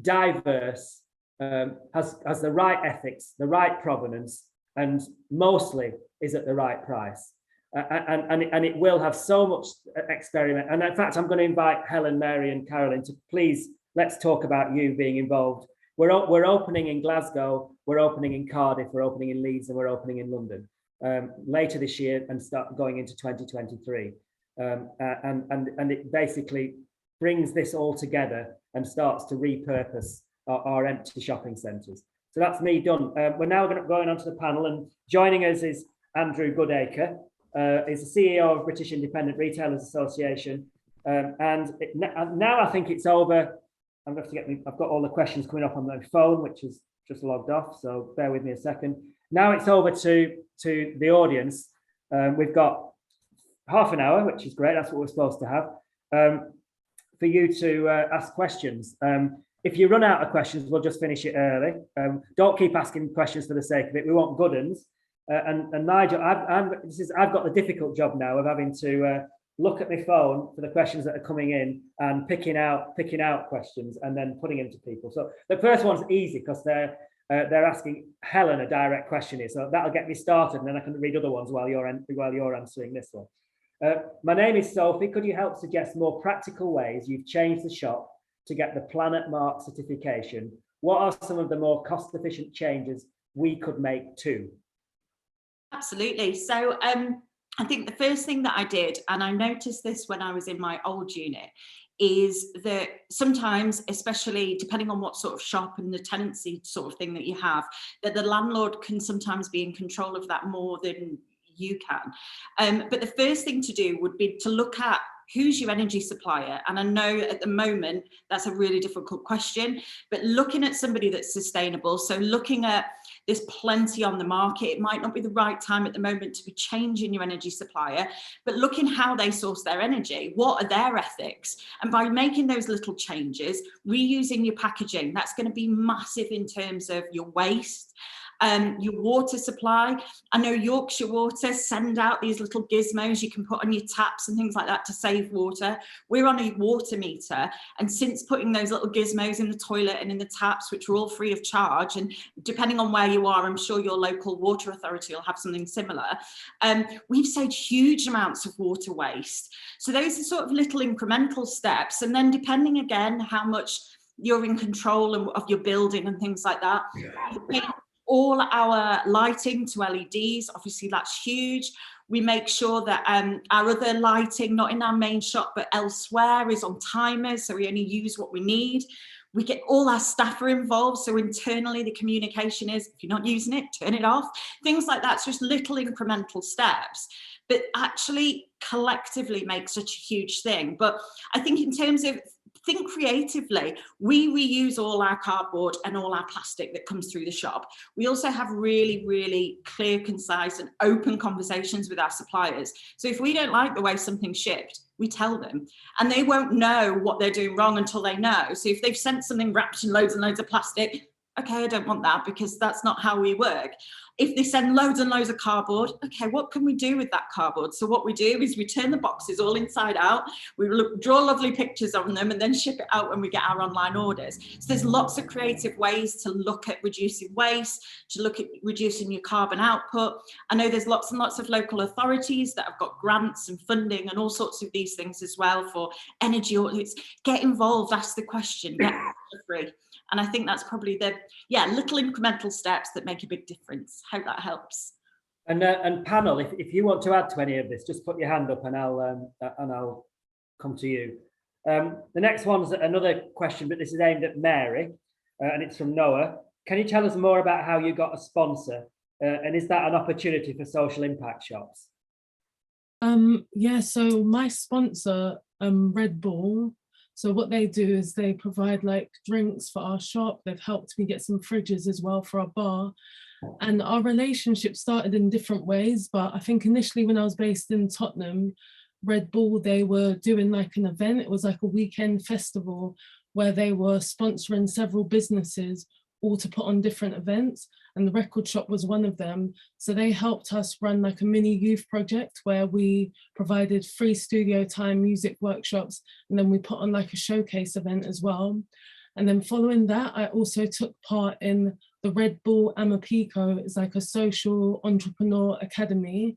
diverse, has the right ethics, the right provenance, and mostly is at the right price. And it will have so much experiment. And in fact, I'm going to invite Helen, Mary, and Carolyn to please, let's talk about you being involved. We're opening in Glasgow, we're opening in Cardiff, we're opening in Leeds, and we're opening in London later this year and start going into 2023. And it basically, brings this all together and starts to repurpose our empty shopping centres. So that's me done. We're now going on to the panel, and joining us is Andrew Goodacre. He's the CEO of British Independent Retailers Association. Now I think it's over. I'm going to have to I've got all the questions coming up on my phone, which is just logged off. So bear with me a second. Now it's over to the audience. We've got half an hour, which is great. That's what we're supposed to have, for you to ask questions. If you run out of questions, we'll just finish it early. Don't keep asking questions for the sake of it. We want good ones. And Nigel, I've got the difficult job now of having to look at my phone for the questions that are coming in and picking out questions and then putting them to people. So the first one's easy because they're asking Helen a direct question here, so that'll get me started, and then I can read other ones while you're answering this one. My name is Sophie. Could you help suggest more practical ways you've changed the shop to get the Planet Mark certification? What are some of the more cost-efficient changes we could make too? Absolutely. So I think the first thing that I did, and I noticed this when I was in my old unit, is that sometimes, especially depending on what sort of shop and the tenancy sort of thing that you have, that the landlord can sometimes be in control of that more than you can. But the first thing to do would be to look at who's your energy supplier. And I know at the moment that's a really difficult question, but looking at somebody that's sustainable, so looking at there's plenty on the market, it might not be the right time at the moment to be changing your energy supplier, but looking how they source their energy, what are their ethics? And by making those little changes, reusing your packaging, that's going to be massive in terms of your waste. Your water supply. I know Yorkshire Water send out these little gizmos you can put on your taps and things like that to save water. We're on a water meter, and since putting those little gizmos in the toilet and in the taps, which are all free of charge, and depending on where you are, I'm sure your local water authority will have something similar, we've saved huge amounts of water waste. So those are sort of little incremental steps, and then depending again how much you're in control of your building and things like that. All our lighting to LEDs, obviously that's huge. We make sure that our other lighting, not in our main shop, but elsewhere, is on timers, so we only use what we need. We get all our staff are involved, so internally the communication is, if you're not using it, turn it off. Things like that, it's just little incremental steps, but actually collectively make such a huge thing. But I think in terms of think creatively, we reuse all our cardboard and all our plastic that comes through the shop. We also have really, really clear, concise and open conversations with our suppliers. So if we don't like the way something's shipped, we tell them, and they won't know what they're doing wrong until they know. So if they've sent something wrapped in loads and loads of plastic, okay, I don't want that because that's not how we work. If they send loads and loads of cardboard, okay, what can we do with that cardboard? So what we do is we turn the boxes all inside out, we draw lovely pictures on them and then ship it out when we get our online orders. So there's lots of creative ways to look at reducing waste, to look at reducing your carbon output. I know there's lots and lots of local authorities that have got grants and funding and all sorts of these things as well for energy audits. Get involved, ask the question, get free. And I think that's probably the little incremental steps that make a big difference. Hope that helps. And panel, if you want to add to any of this, just put your hand up and I'll come to you. The next one's another question, but this is aimed at Mary, and it's from Noah. Can you tell us more about how you got a sponsor, and is that an opportunity for social impact shops? So my sponsor, Red Bull. So what they do is they provide like drinks for our shop. They've helped me get some fridges as well for our bar. And our relationship started in different ways. But I think initially when I was based in Tottenham, Red Bull, they were doing like an event. It was like a weekend festival where they were sponsoring several businesses all to put on different events. And the record shop was one of them. So they helped us run like a mini youth project where we provided free studio time, music workshops, and then we put on like a showcase event as well. And then following that, I also took part in the Red Bull Amapico. It's like a social entrepreneur academy.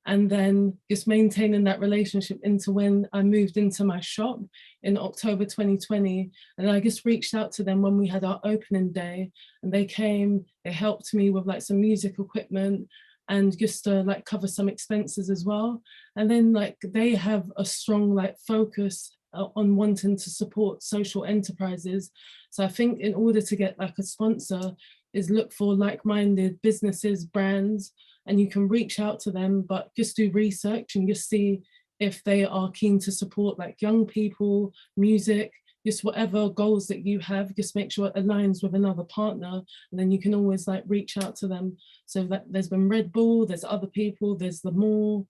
And then just maintaining that relationship into when I moved into my shop in October 2020. And I just reached out to them when we had our opening day, and they came, they helped me with like some music equipment and just to like cover some expenses as well. And then like they have a strong like focus on wanting to support social enterprises. So I think in order to get like a sponsor is look for like-minded businesses, brands, and you can reach out to them, but just do research and just see if they are keen to support like young people, music, just whatever goals that you have, just make sure it aligns with another partner, and then you can always like reach out to them. So that there's been Red Bull, there's other people, there's the mall.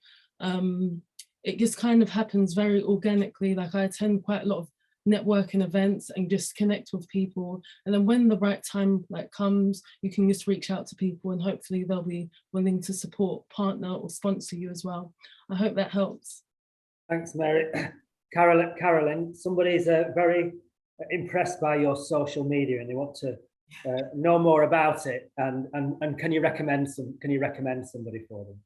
It just kind of happens very organically. Like I attend quite a lot of networking events and just connect with people. And then when the right time like comes, you can just reach out to people and hopefully they'll be willing to support, partner or sponsor you as well. I hope that helps. Thanks, Mary. Carolyn, somebody's very impressed by your social media and they want to know more about it. And can you recommend somebody for them?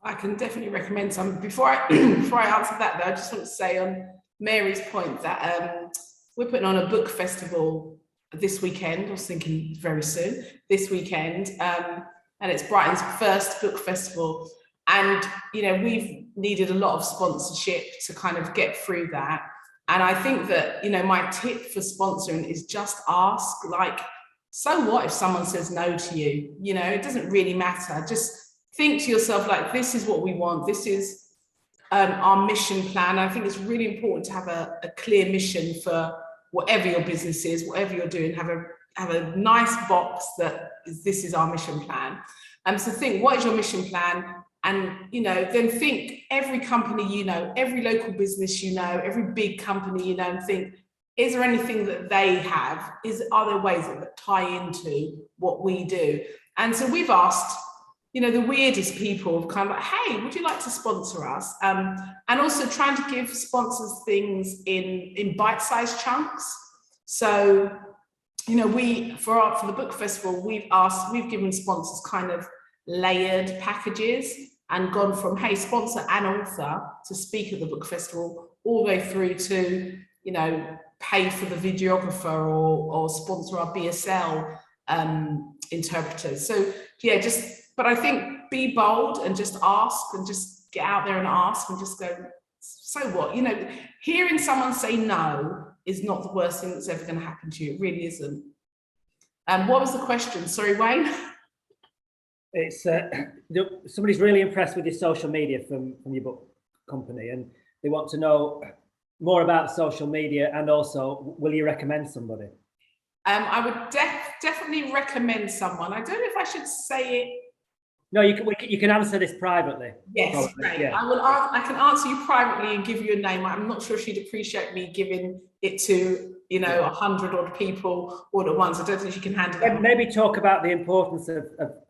I can definitely recommend some. Before I answer that, though, I just want to say on Mary's point that we're putting on a book festival this weekend. I was thinking very soon, this weekend, and it's Brighton's first book festival. And, you know, we've needed a lot of sponsorship to kind of get through that. And I think that, you know, my tip for sponsoring is just ask, like, so what if someone says no to you? You know, it doesn't really matter. Just think to yourself, like, this is what we want. This is our mission plan. I think it's really important to have a clear mission for whatever your business is, whatever you're doing, have a nice box that is, this is our mission plan. So think, what is your mission plan? And, you know, then think every company you know, every local business you know, every big company you know, and think, is there anything that they have? Are there ways that tie into what we do? And so we've asked, you know, the weirdest people of kind of like, hey, would you like to sponsor us? And also trying to give sponsors things in bite-sized chunks. So, you know, for the book festival, we've given sponsors kind of layered packages and gone from, hey, sponsor an author to speak at the book festival, all the way through to, you know, pay for the videographer or sponsor our BSL interpreters. So yeah, but I think be bold and just ask and just get out there and ask and just go, so what? You know, hearing someone say no is not the worst thing that's ever going to happen to you. It really isn't. What was the question? Sorry, Wayne. It's somebody's really impressed with your social media from your book company, and they want to know more about social media, and also, will you recommend somebody? I would definitely recommend someone. I don't know if I should say it. No, you can answer this privately. Yes, great. Yeah. I can answer you privately and give you a name. I'm not sure she'd appreciate me giving it to, you know, 100 odd people all at once. I don't think she can handle it. Maybe talk about the importance of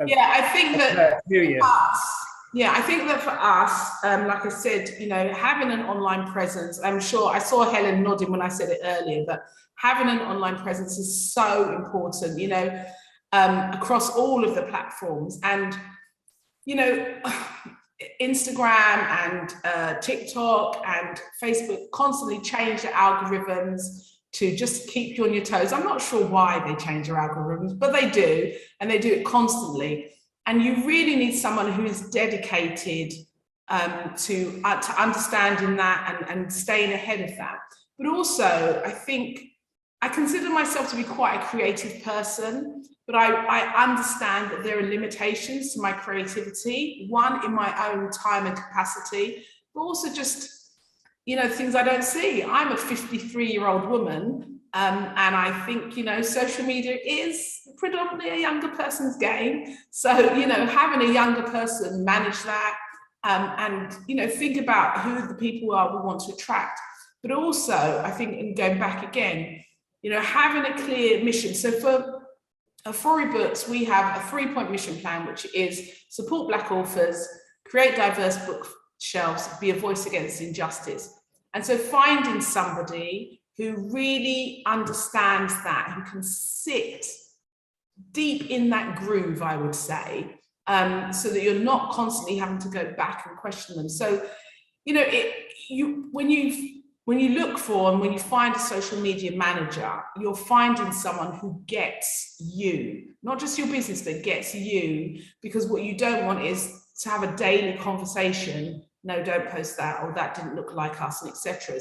yeah, I think that for us, yeah, I think that for us, like I said, you know, having an online presence, I'm sure I saw Helen nodding when I said it earlier, but having an online presence is so important, you know, across all of the platforms. And you know, Instagram and TikTok and Facebook constantly change the algorithms to just keep you on your toes. I'm not sure why they change their algorithms, but they do, and they do it constantly. And you really need someone who is dedicated to understanding that and staying ahead of that. But also, I think I consider myself to be quite a creative person, but I understand that there are limitations to my creativity, one in my own time and capacity, but also just, you know, things I don't see. I'm a 53-year-old woman, and I think, you know, social media is predominantly a younger person's game. So, you know, having a younger person manage that and, you know, think about who the people are we want to attract. But also, I think, in going back again, you know, having a clear mission. So for Froome Books, we have a 3-point mission plan, which is support Black authors, create diverse bookshelves, be a voice against injustice. And so finding somebody who really understands that, who can sit deep in that groove, I would say, so that you're not constantly having to go back and question them. So, you know, when you look for and when you find a social media manager, you're finding someone who gets you, not just your business, but gets you, because what you don't want is to have a daily conversation. No, don't post that, or that didn't look like us, and etc.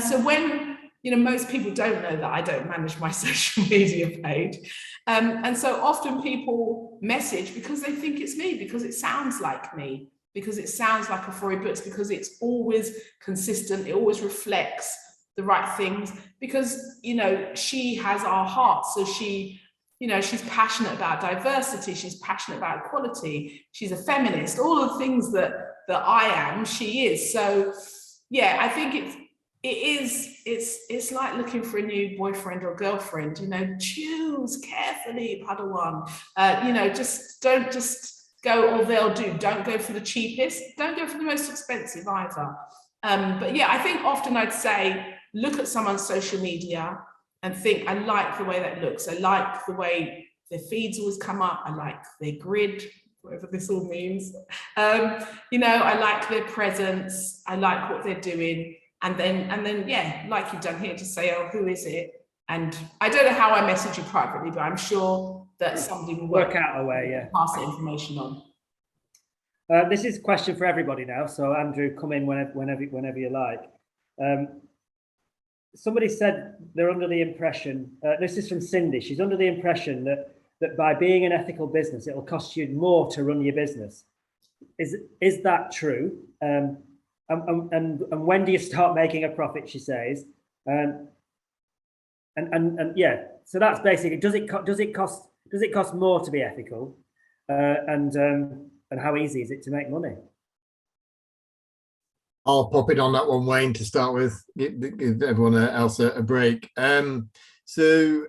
So when, most people don't know that I don't manage my social media page. And so often people message because they think it's me, because it sounds like me, because it sounds like Froome Books, because it's always consistent, it always reflects the right things, because, she has our heart. So she's passionate about diversity, she's passionate about equality, she's a feminist, all the things that I am, she is. So yeah, I think it's like looking for a new boyfriend or girlfriend, choose carefully, Padawan. Don't just go, or they'll do. Don't go for the cheapest, don't go for the most expensive either. But yeah, I think often I'd say, look at someone's social media and think, I like the way that looks. I like the way their feeds always come up. I like their grid, whatever this all means. I like their presence. I like what they're doing. And then, yeah, like you've done here, just say, oh, who is it? And I don't know how I message you privately, but I'm sure that somebody will work out a way, yeah. Pass the information on. This is a question for everybody now. So Andrew, come in whenever you like. Somebody said they're under the impression, this is from Cindy, she's under the impression that by being an ethical business, it'll cost you more to run your business. Is that true? And when do you start making a profit, she says. And yeah, so that's basically, does it cost more to be ethical? And how easy is it to make money? I'll pop it on that one, Wayne, to start with, give everyone else a break. So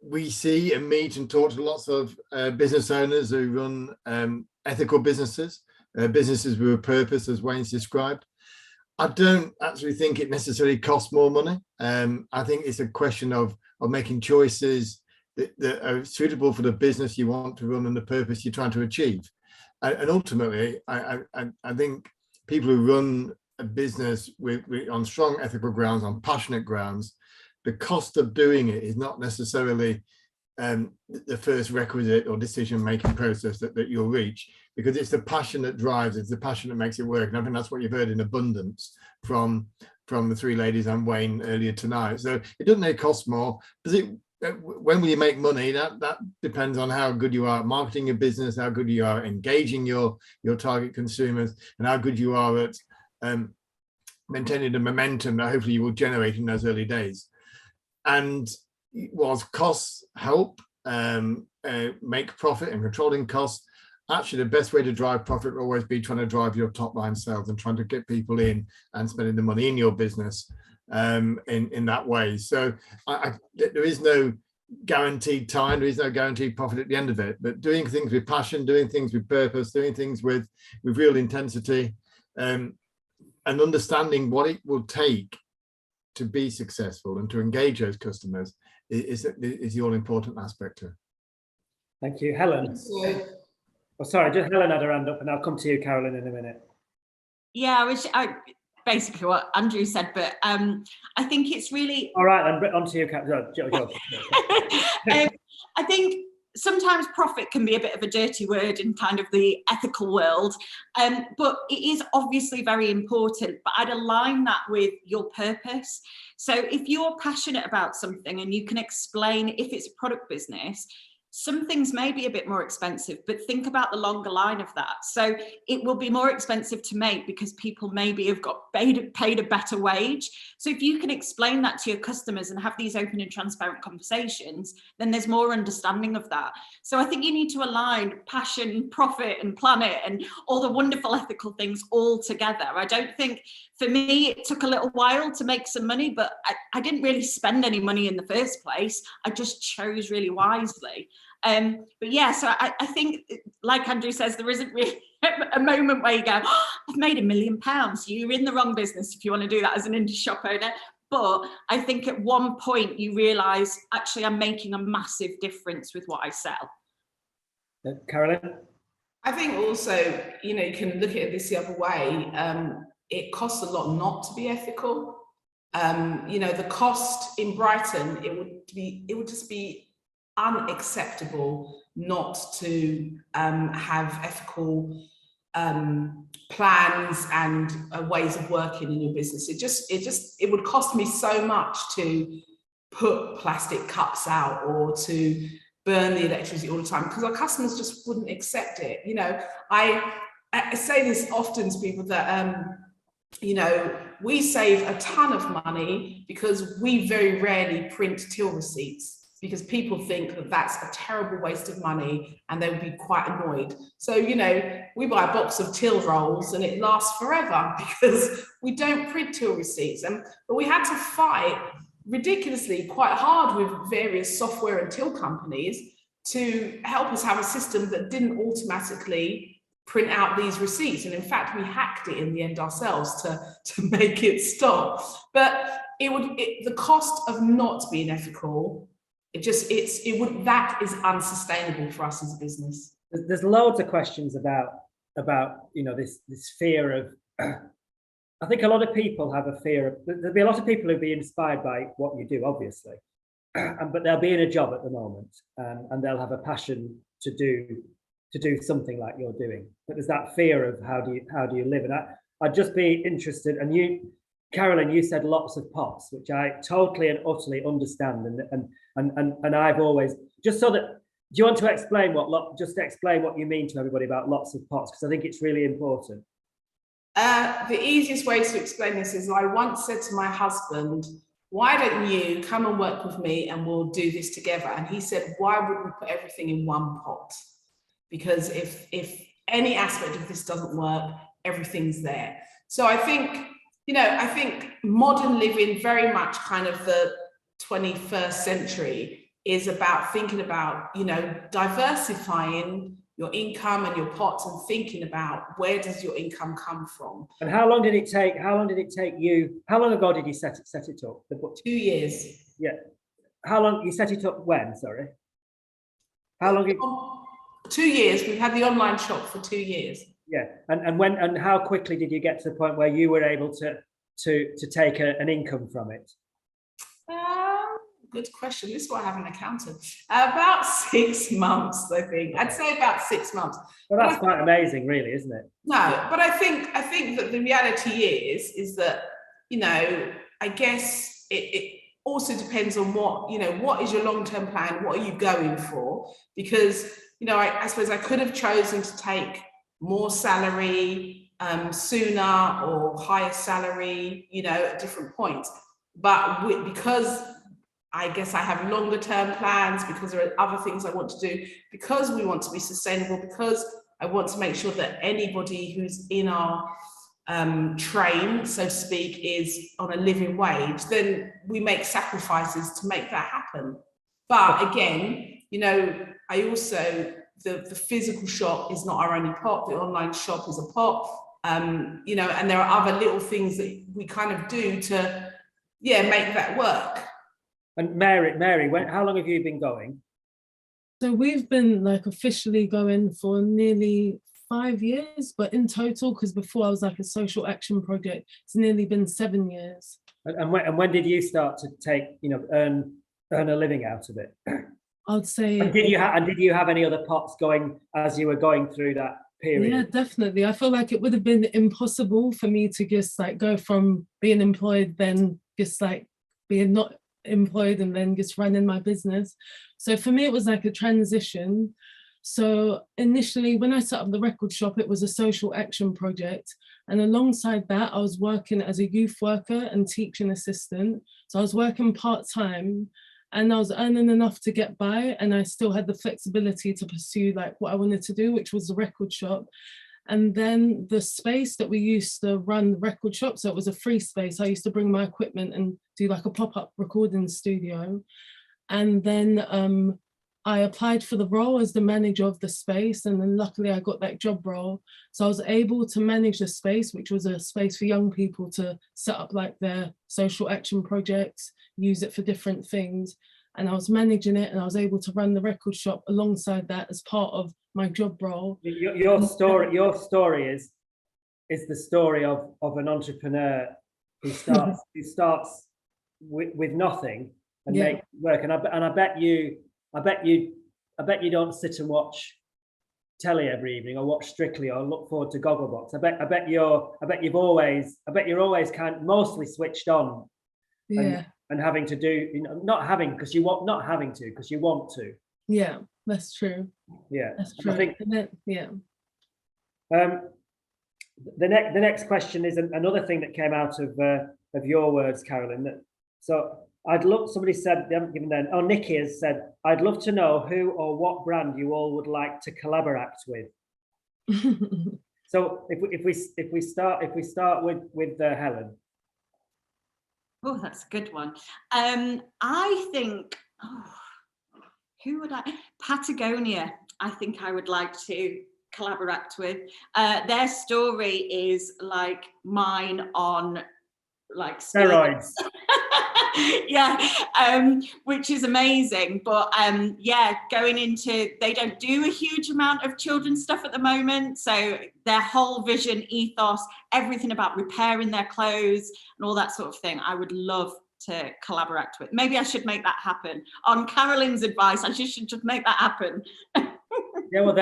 we see and meet and talk to lots of business owners who run ethical businesses, businesses with a purpose, as Wayne's described. I don't actually think it necessarily costs more money. I think it's a question of making choices that are suitable for the business you want to run and the purpose you're trying to achieve. And ultimately, I think people who run a business on strong ethical grounds, on passionate grounds, the cost of doing it is not necessarily the first requisite or decision-making process that you'll reach, because it's the passion that drives, it's the passion that makes it work. And I think that's what you've heard in abundance from the three ladies and Wayne earlier tonight. So it doesn't cost more. Does it? When will you make money? That depends on how good you are at marketing your business, how good you are at engaging your target consumers, and how good you are at maintaining the momentum that hopefully you will generate in those early days. And whilst costs help make profit and controlling costs, actually the best way to drive profit will always be trying to drive your top line sales and trying to get people in and spending the money in your business in that way. So there is no guaranteed time, there is no guaranteed profit at the end of it, but doing things with passion, doing things with purpose, doing things with real intensity, and understanding what it will take to be successful and to engage those customers is the all-important aspect to it. Thank you. Helen. Oh, sorry, just Helen had her hand up, and I'll come to you, Carolyn, in a minute. Yeah, basically what Andrew said, but I think it's really... All right, then on to you, Carolyn. I think sometimes profit can be a bit of a dirty word in kind of the ethical world, but it is obviously very important, but I'd align that with your purpose. So if you're passionate about something and you can explain, if it's a product business, some things may be a bit more expensive, but think about the longer line of that. So it will be more expensive to make because people maybe have got paid a better wage. So if you can explain that to your customers and have these open and transparent conversations, then there's more understanding of that. So I think you need to align passion, profit, and planet and all the wonderful ethical things all together. I don't think, for me, it took a little while to make some money, but I didn't really spend any money in the first place. I just chose really wisely. But yeah, so I think, like Andrew says, there isn't really a moment where you go, oh, I've made £1 million. You're in the wrong business if you want to do that as an indie shop owner. But I think at one point you realise, actually, I'm making a massive difference with what I sell. Carolyn? I think also, you can look at it this the other way. It costs a lot not to be ethical. The cost in Brighton, it would just be unacceptable not to have ethical plans and ways of working in your business. It would cost me so much to put plastic cups out or to burn the electricity all the time, because our customers just wouldn't accept it. You know, I say this often to people that, you know, we save a ton of money because we very rarely print till receipts, because people think that that's a terrible waste of money and they would be quite annoyed. So, you know, we buy a box of till rolls and it lasts forever because we don't print till receipts. But we had to fight ridiculously quite hard with various software and till companies to help us have a system that didn't automatically print out these receipts. And in fact, we hacked it in the end ourselves to make it stop. But the cost of not being ethical, that is unsustainable for us as a business. There's loads of questions about you know, this fear of I think a lot of people have a fear of, there'll be a lot of people who'll be inspired by what you do, obviously, but they'll be in a job at the moment, and they'll have a passion to do something like you're doing. But there's that fear of how do you live? And I'd just be interested, and you, Carolyn, you said lots of pots, which I totally and utterly understand, and I've always, just so that, do you want to explain explain what you mean to everybody about lots of pots, because I think it's really important. The easiest way to explain this is, I once said to my husband, why don't you come and work with me and we'll do this together? And he said, why would we put everything in one pot? Because if any aspect of this doesn't work, everything's there. So I think, you know, I think modern living, very much kind of the 21st century, is about thinking about, you know, diversifying your income and your pots, and thinking about where does your income come from. And how long did it take you, how long ago did you set it up, the book? 2 years. Yeah. How long, you set it up when, sorry? How long? 2 years. We've had the online shop for 2 years. Yeah. And how quickly did you get to the point where you were able to take an income from it? Good question. This is why I have an accountant. About 6 months, I think. I'd say about 6 months. Well, that's quite amazing, really, isn't it? No, but I think that the reality is that, you know, I guess it also depends on what is your long-term plan? What are you going for? Because, you know, I suppose I could have chosen to take more salary sooner, or higher salary, you know, at different points. But because I guess I have longer term plans, because there are other things I want to do, because we want to be sustainable, because I want to make sure that anybody who's in our train, so to speak, is on a living wage, then we make sacrifices to make that happen. But again, you know, I also, the physical shop is not our only pot, the online shop is a pot, you know, and there are other little things that we kind of do to, make that work. And Mary, how long have you been going? So we've been like officially going for nearly 5 years, but in total, because before I was like a social action project, it's nearly been 7 years. And when did you start to take, you know, earn a living out of it? I'd say. And did you have any other pots going as you were going through that period? Yeah, definitely. I feel like it would have been impossible for me to just like go from being employed, then just like being not employed, and then just running my business. So for me, it was like a transition. So initially, when I set up the record shop, it was a social action project. And alongside that, I was working as a youth worker and teaching assistant. So I was working part-time, and I was earning enough to get by, and I still had the flexibility to pursue like what I wanted to do, which was the record shop. And then the space that we used to run the record shop, so it was a free space. I used to bring my equipment and do like a pop-up recording studio. And then I applied for the role as the manager of the space, and then luckily I got that job role. So I was able to manage the space, which was a space for young people to set up like their social action projects, use it for different things. And I was managing it, and I was able to run the record shop alongside that as part of my job role. Your story is the story of an entrepreneur who starts with nothing and makes it work. And I bet you don't sit and watch telly every evening or watch Strictly or look forward to Gogglebox. I bet you're always kind of mostly switched on. Yeah. And having to do, not having because you want to. Yeah, that's true. Yeah, that's true. I think. Yeah. The next question is another thing that came out of your words, Carolyn. So somebody said, they haven't given them. Oh, Nikki has said, I'd love to know who or what brand you all would like to collaborate with. So if we start with Helen. Oh, that's a good one. I think, who would Patagonia, I think I would like to collaborate with. Their story is like mine on like steroids. Yeah, which is amazing. But yeah, going into, they don't do a huge amount of children's stuff at the moment. So their whole vision, ethos, everything about repairing their clothes and all that sort of thing, I would love to collaborate with. Maybe I should make that happen. On Carolyn's advice, I should just make that happen. Yeah, well,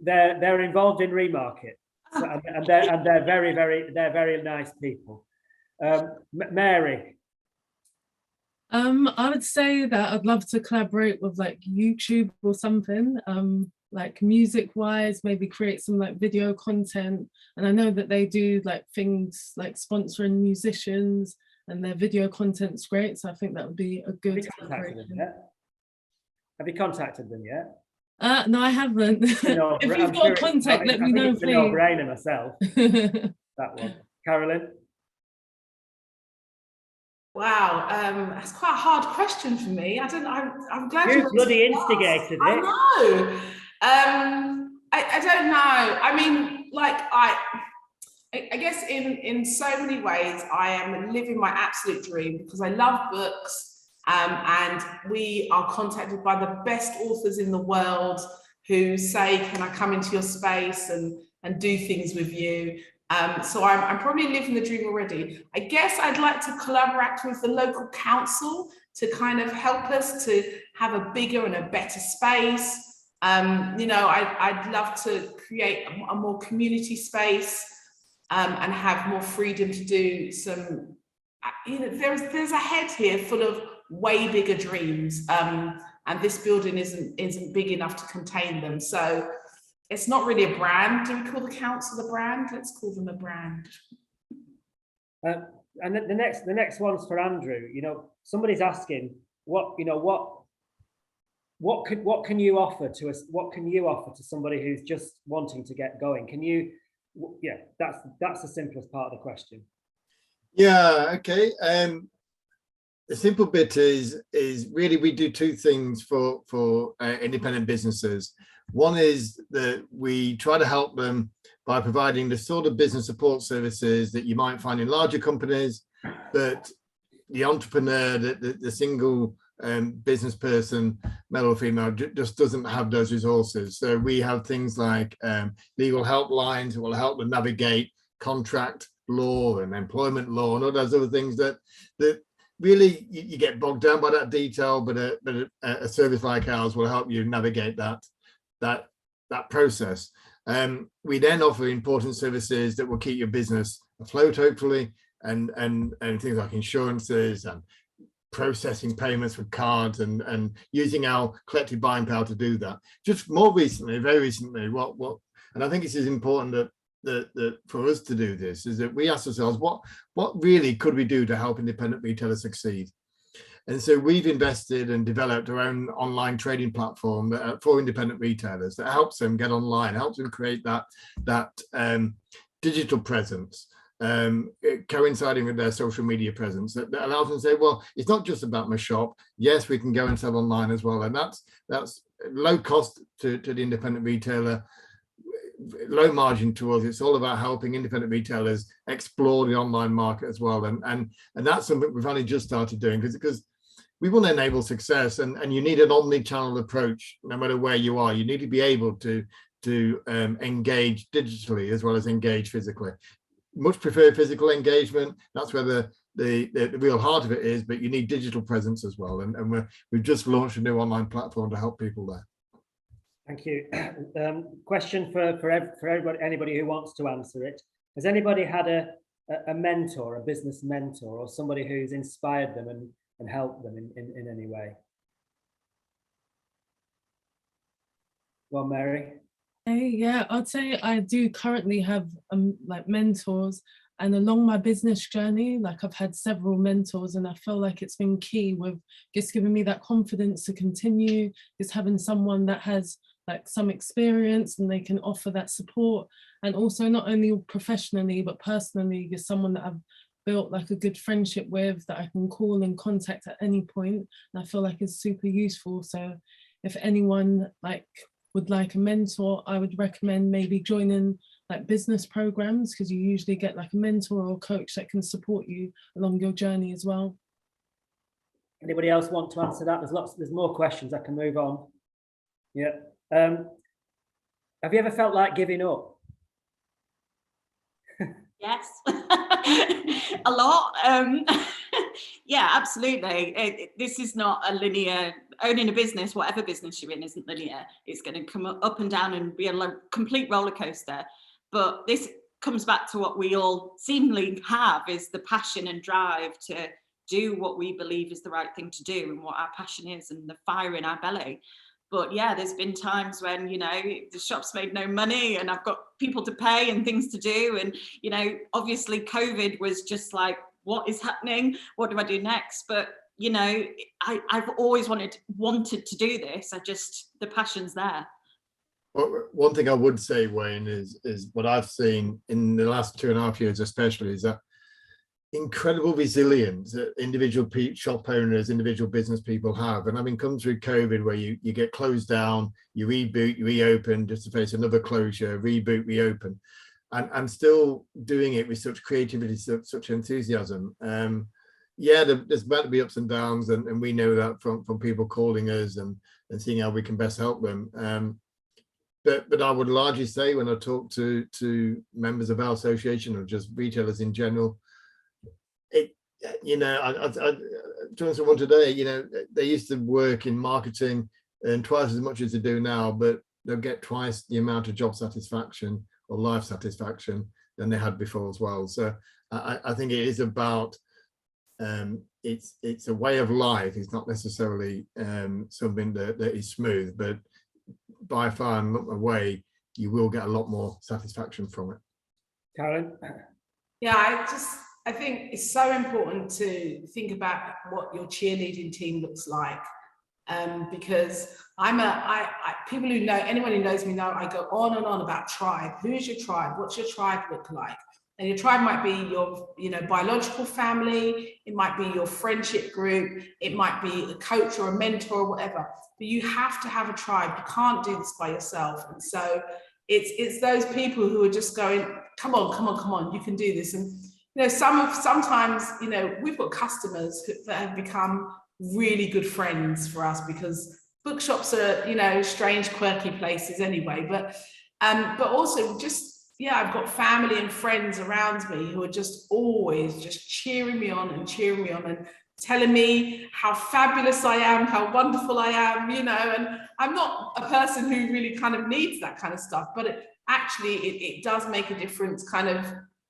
they're involved in Remarket, so, and they're very nice people. Mary. I would say that I'd love to collaborate with like YouTube or something, like music wise, maybe create some like video content. And I know that they do like things like sponsoring musicians, and their video content's great. So I think that would be a good collaboration. Have you contacted them yet? No, I haven't. No, if you've got contact, let me know, please. It's a no-brainer myself. That one. Carolyn? Wow, that's quite a hard question for me. I'm glad you bloody instigated it. I know. I don't know. I mean, like I guess in so many ways, I am living my absolute dream because I love books. And we are contacted by the best authors in the world who say, can I come into your space and do things with you? So I'm probably living the dream already. I guess I'd like to collaborate with the local council to kind of help us to have a bigger and a better space. I'd love to create a more community space and have more freedom to do some, there's a head here full of way bigger dreams, and this building isn't big enough to contain them. So it's not really a brand. Do we call the council a brand? Let's call them a brand. And the next one's for Andrew. Somebody's asking what can you offer to us? What can you offer to somebody who's just wanting to get going? Can you? Yeah, that's the simplest part of the question. Yeah. Okay. The simple bit is really we do two things for independent businesses. One is that we try to help them by providing the sort of business support services that you might find in larger companies, but the entrepreneur, the single business person, male or female, just doesn't have those resources. So we have things like legal helplines that will help them navigate contract law and employment law and all those other things that really you get bogged down by that detail, but a service like ours will help you navigate that process. We then offer important services that will keep your business afloat, hopefully, and things like insurances and processing payments with cards and using our collective buying power to do that. Just more recently, very recently, and I think this is important that for us to do this is that we ask ourselves what really could we do to help independent retailers succeed. And so we've invested and developed our own online trading platform for independent retailers that helps them get online, helps them create that digital presence, coinciding with their social media presence that allows them to say, well, it's not just about my shop. Yes, we can go and sell online as well, and that's low cost to the independent retailer, low margin to us. It's all about helping independent retailers explore the online market as well, and that's something we've only just started doing because we want to enable success, and you need an omni-channel approach no matter where you are. You need to be able to engage digitally as well as engage physically. Much prefer physical engagement. That's where the real heart of it is, but you need digital presence as well, and we've just launched a new online platform to help people there. Thank you. Question for everybody, anybody who wants to answer it. Has anybody had a mentor, a business mentor, or somebody who's inspired them and helped them in any way? Well, Mary. Yeah, I'd say I do currently have like mentors, and along my business journey, like I've had several mentors, and I feel like it's been key with just giving me that confidence to continue, just having someone that has like some experience and they can offer that support. And also not only professionally, but personally, just someone that I've built like a good friendship with, that I can call and contact at any point. And I feel like it's super useful. So if anyone like would like a mentor, I would recommend maybe joining like business programs, because you usually get like a mentor or a coach that can support you along your journey as well. Anybody else want to answer that? There's more questions. I can move on. Yeah. Have you ever felt like giving up? Yes, a lot. Yeah, absolutely. This is not a linear, owning a business, whatever business you're in, isn't linear. It's going to come up and down and be a complete roller coaster. But this comes back to what we all seemingly have, is the passion and drive to do what we believe is the right thing to do and what our passion is, and the fire in our belly. But yeah, there's been times when, you know, the shop's made no money and I've got people to pay and things to do. And, you know, obviously COVID was just like, what is happening? What do I do next? But, you know, I've always wanted to do this. The passion's there. Well, one thing I would say, Wayne, is what I've seen in the last 2.5 years, especially, is that incredible resilience that individual shop owners, individual business people have. And I mean, come through COVID, where you get closed down, you reboot, you reopen, just to face another closure, reboot, reopen, and still doing it with such creativity, such enthusiasm. Yeah, there's about to be ups and downs, and we know that from people calling us and seeing how we can best help them. But I would largely say, when I talk to members of our association or just retailers in general, you know, I talked to someone today, you know, they used to work in marketing and twice as much as they do now, but they'll get twice the amount of job satisfaction or life satisfaction than they had before as well. So I think it is about, it's a way of life. It's not necessarily something that is smooth, but by far and away, you will get a lot more satisfaction from it. Karen? Yeah, I think it's so important to think about what your cheerleading team looks like, because people who know, anyone who knows me know I go on and on about tribe. Who's your tribe? What's your tribe look like? And your tribe might be your, you know, biological family. It might be your friendship group. It might be a coach or a mentor or whatever. But you have to have a tribe. You can't do this by yourself. And so it's those people who are just going, come on, you can do this. And you know, sometimes, you know, we've got customers that have become really good friends for us, because bookshops are, you know, strange, quirky places anyway. But also just, yeah, I've got family and friends around me who are just always just cheering me on and telling me how fabulous I am, how wonderful I am, you know. And I'm not a person who really kind of needs that kind of stuff, but it does make a difference kind of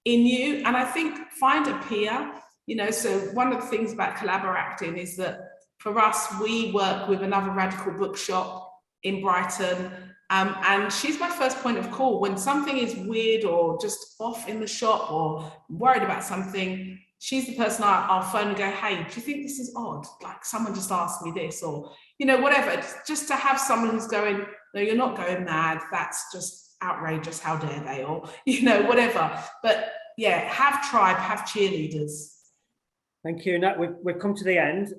in you. And I think find a peer, you know. So one of the things about collaborating is that for us, we work with another radical bookshop in Brighton, and she's my first point of call when something is weird or just off in the shop or worried about something. She's the person I'll phone and go, hey, do you think this is odd? Like, someone just asked me this, or, you know, whatever. Just to have someone who's going, no, you're not going mad. That's just outrageous. How dare they? Or, you know, whatever. But yeah, have tribe, have cheerleaders. Thank you. Now we've come to the end.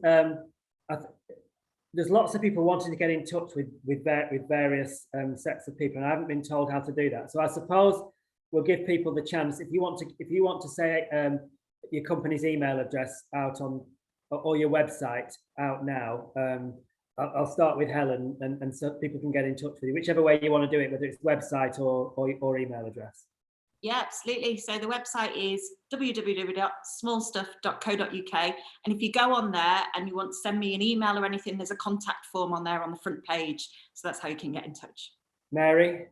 There's lots of people wanting to get in touch with various sets of people, and I haven't been told how to do that. So I suppose we'll give people the chance. If you want to say your company's email address out on, or your website out now, I'll start with Helen, and so people can get in touch with you, whichever way you want to do it, whether it's website or email address. Yeah, absolutely. So the website is www.smallstuff.co.uk. And if you go on there and you want to send me an email or anything, there's a contact form on there on the front page. So that's how you can get in touch. Mary?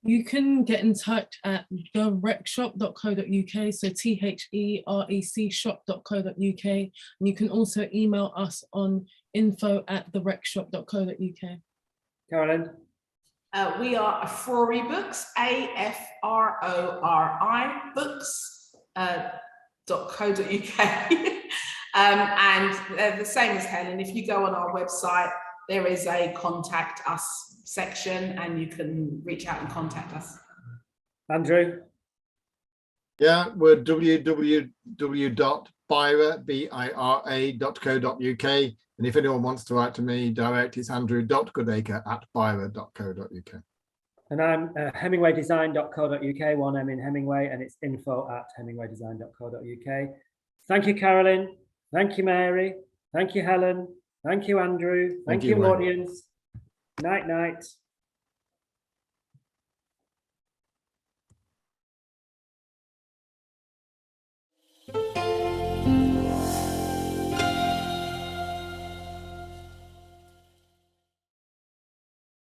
You can get in touch at therecshop.co.uk, so THEREC shop.co.uk. And you can also email us on info@therecshop.co.uk. Carolyn? We are Afrori Books, AFRORI books, .co.uk. And they're the same as Helen. If you go on our website, there is a contact us section and you can reach out and contact us. Andrew? Yeah, we're www.bira.co.uk. And if anyone wants to write to me direct, it's andrew.goodacre@bira.co.uk. And I'm hemingwaydesign.co.uk, one M in Hemingway, and it's info@hemingwaydesign.co.uk. Thank you, Carolyn. Thank you, Mary. Thank you, Helen. Thank you, Andrew. Thank you, Wayne. audience. Night, night.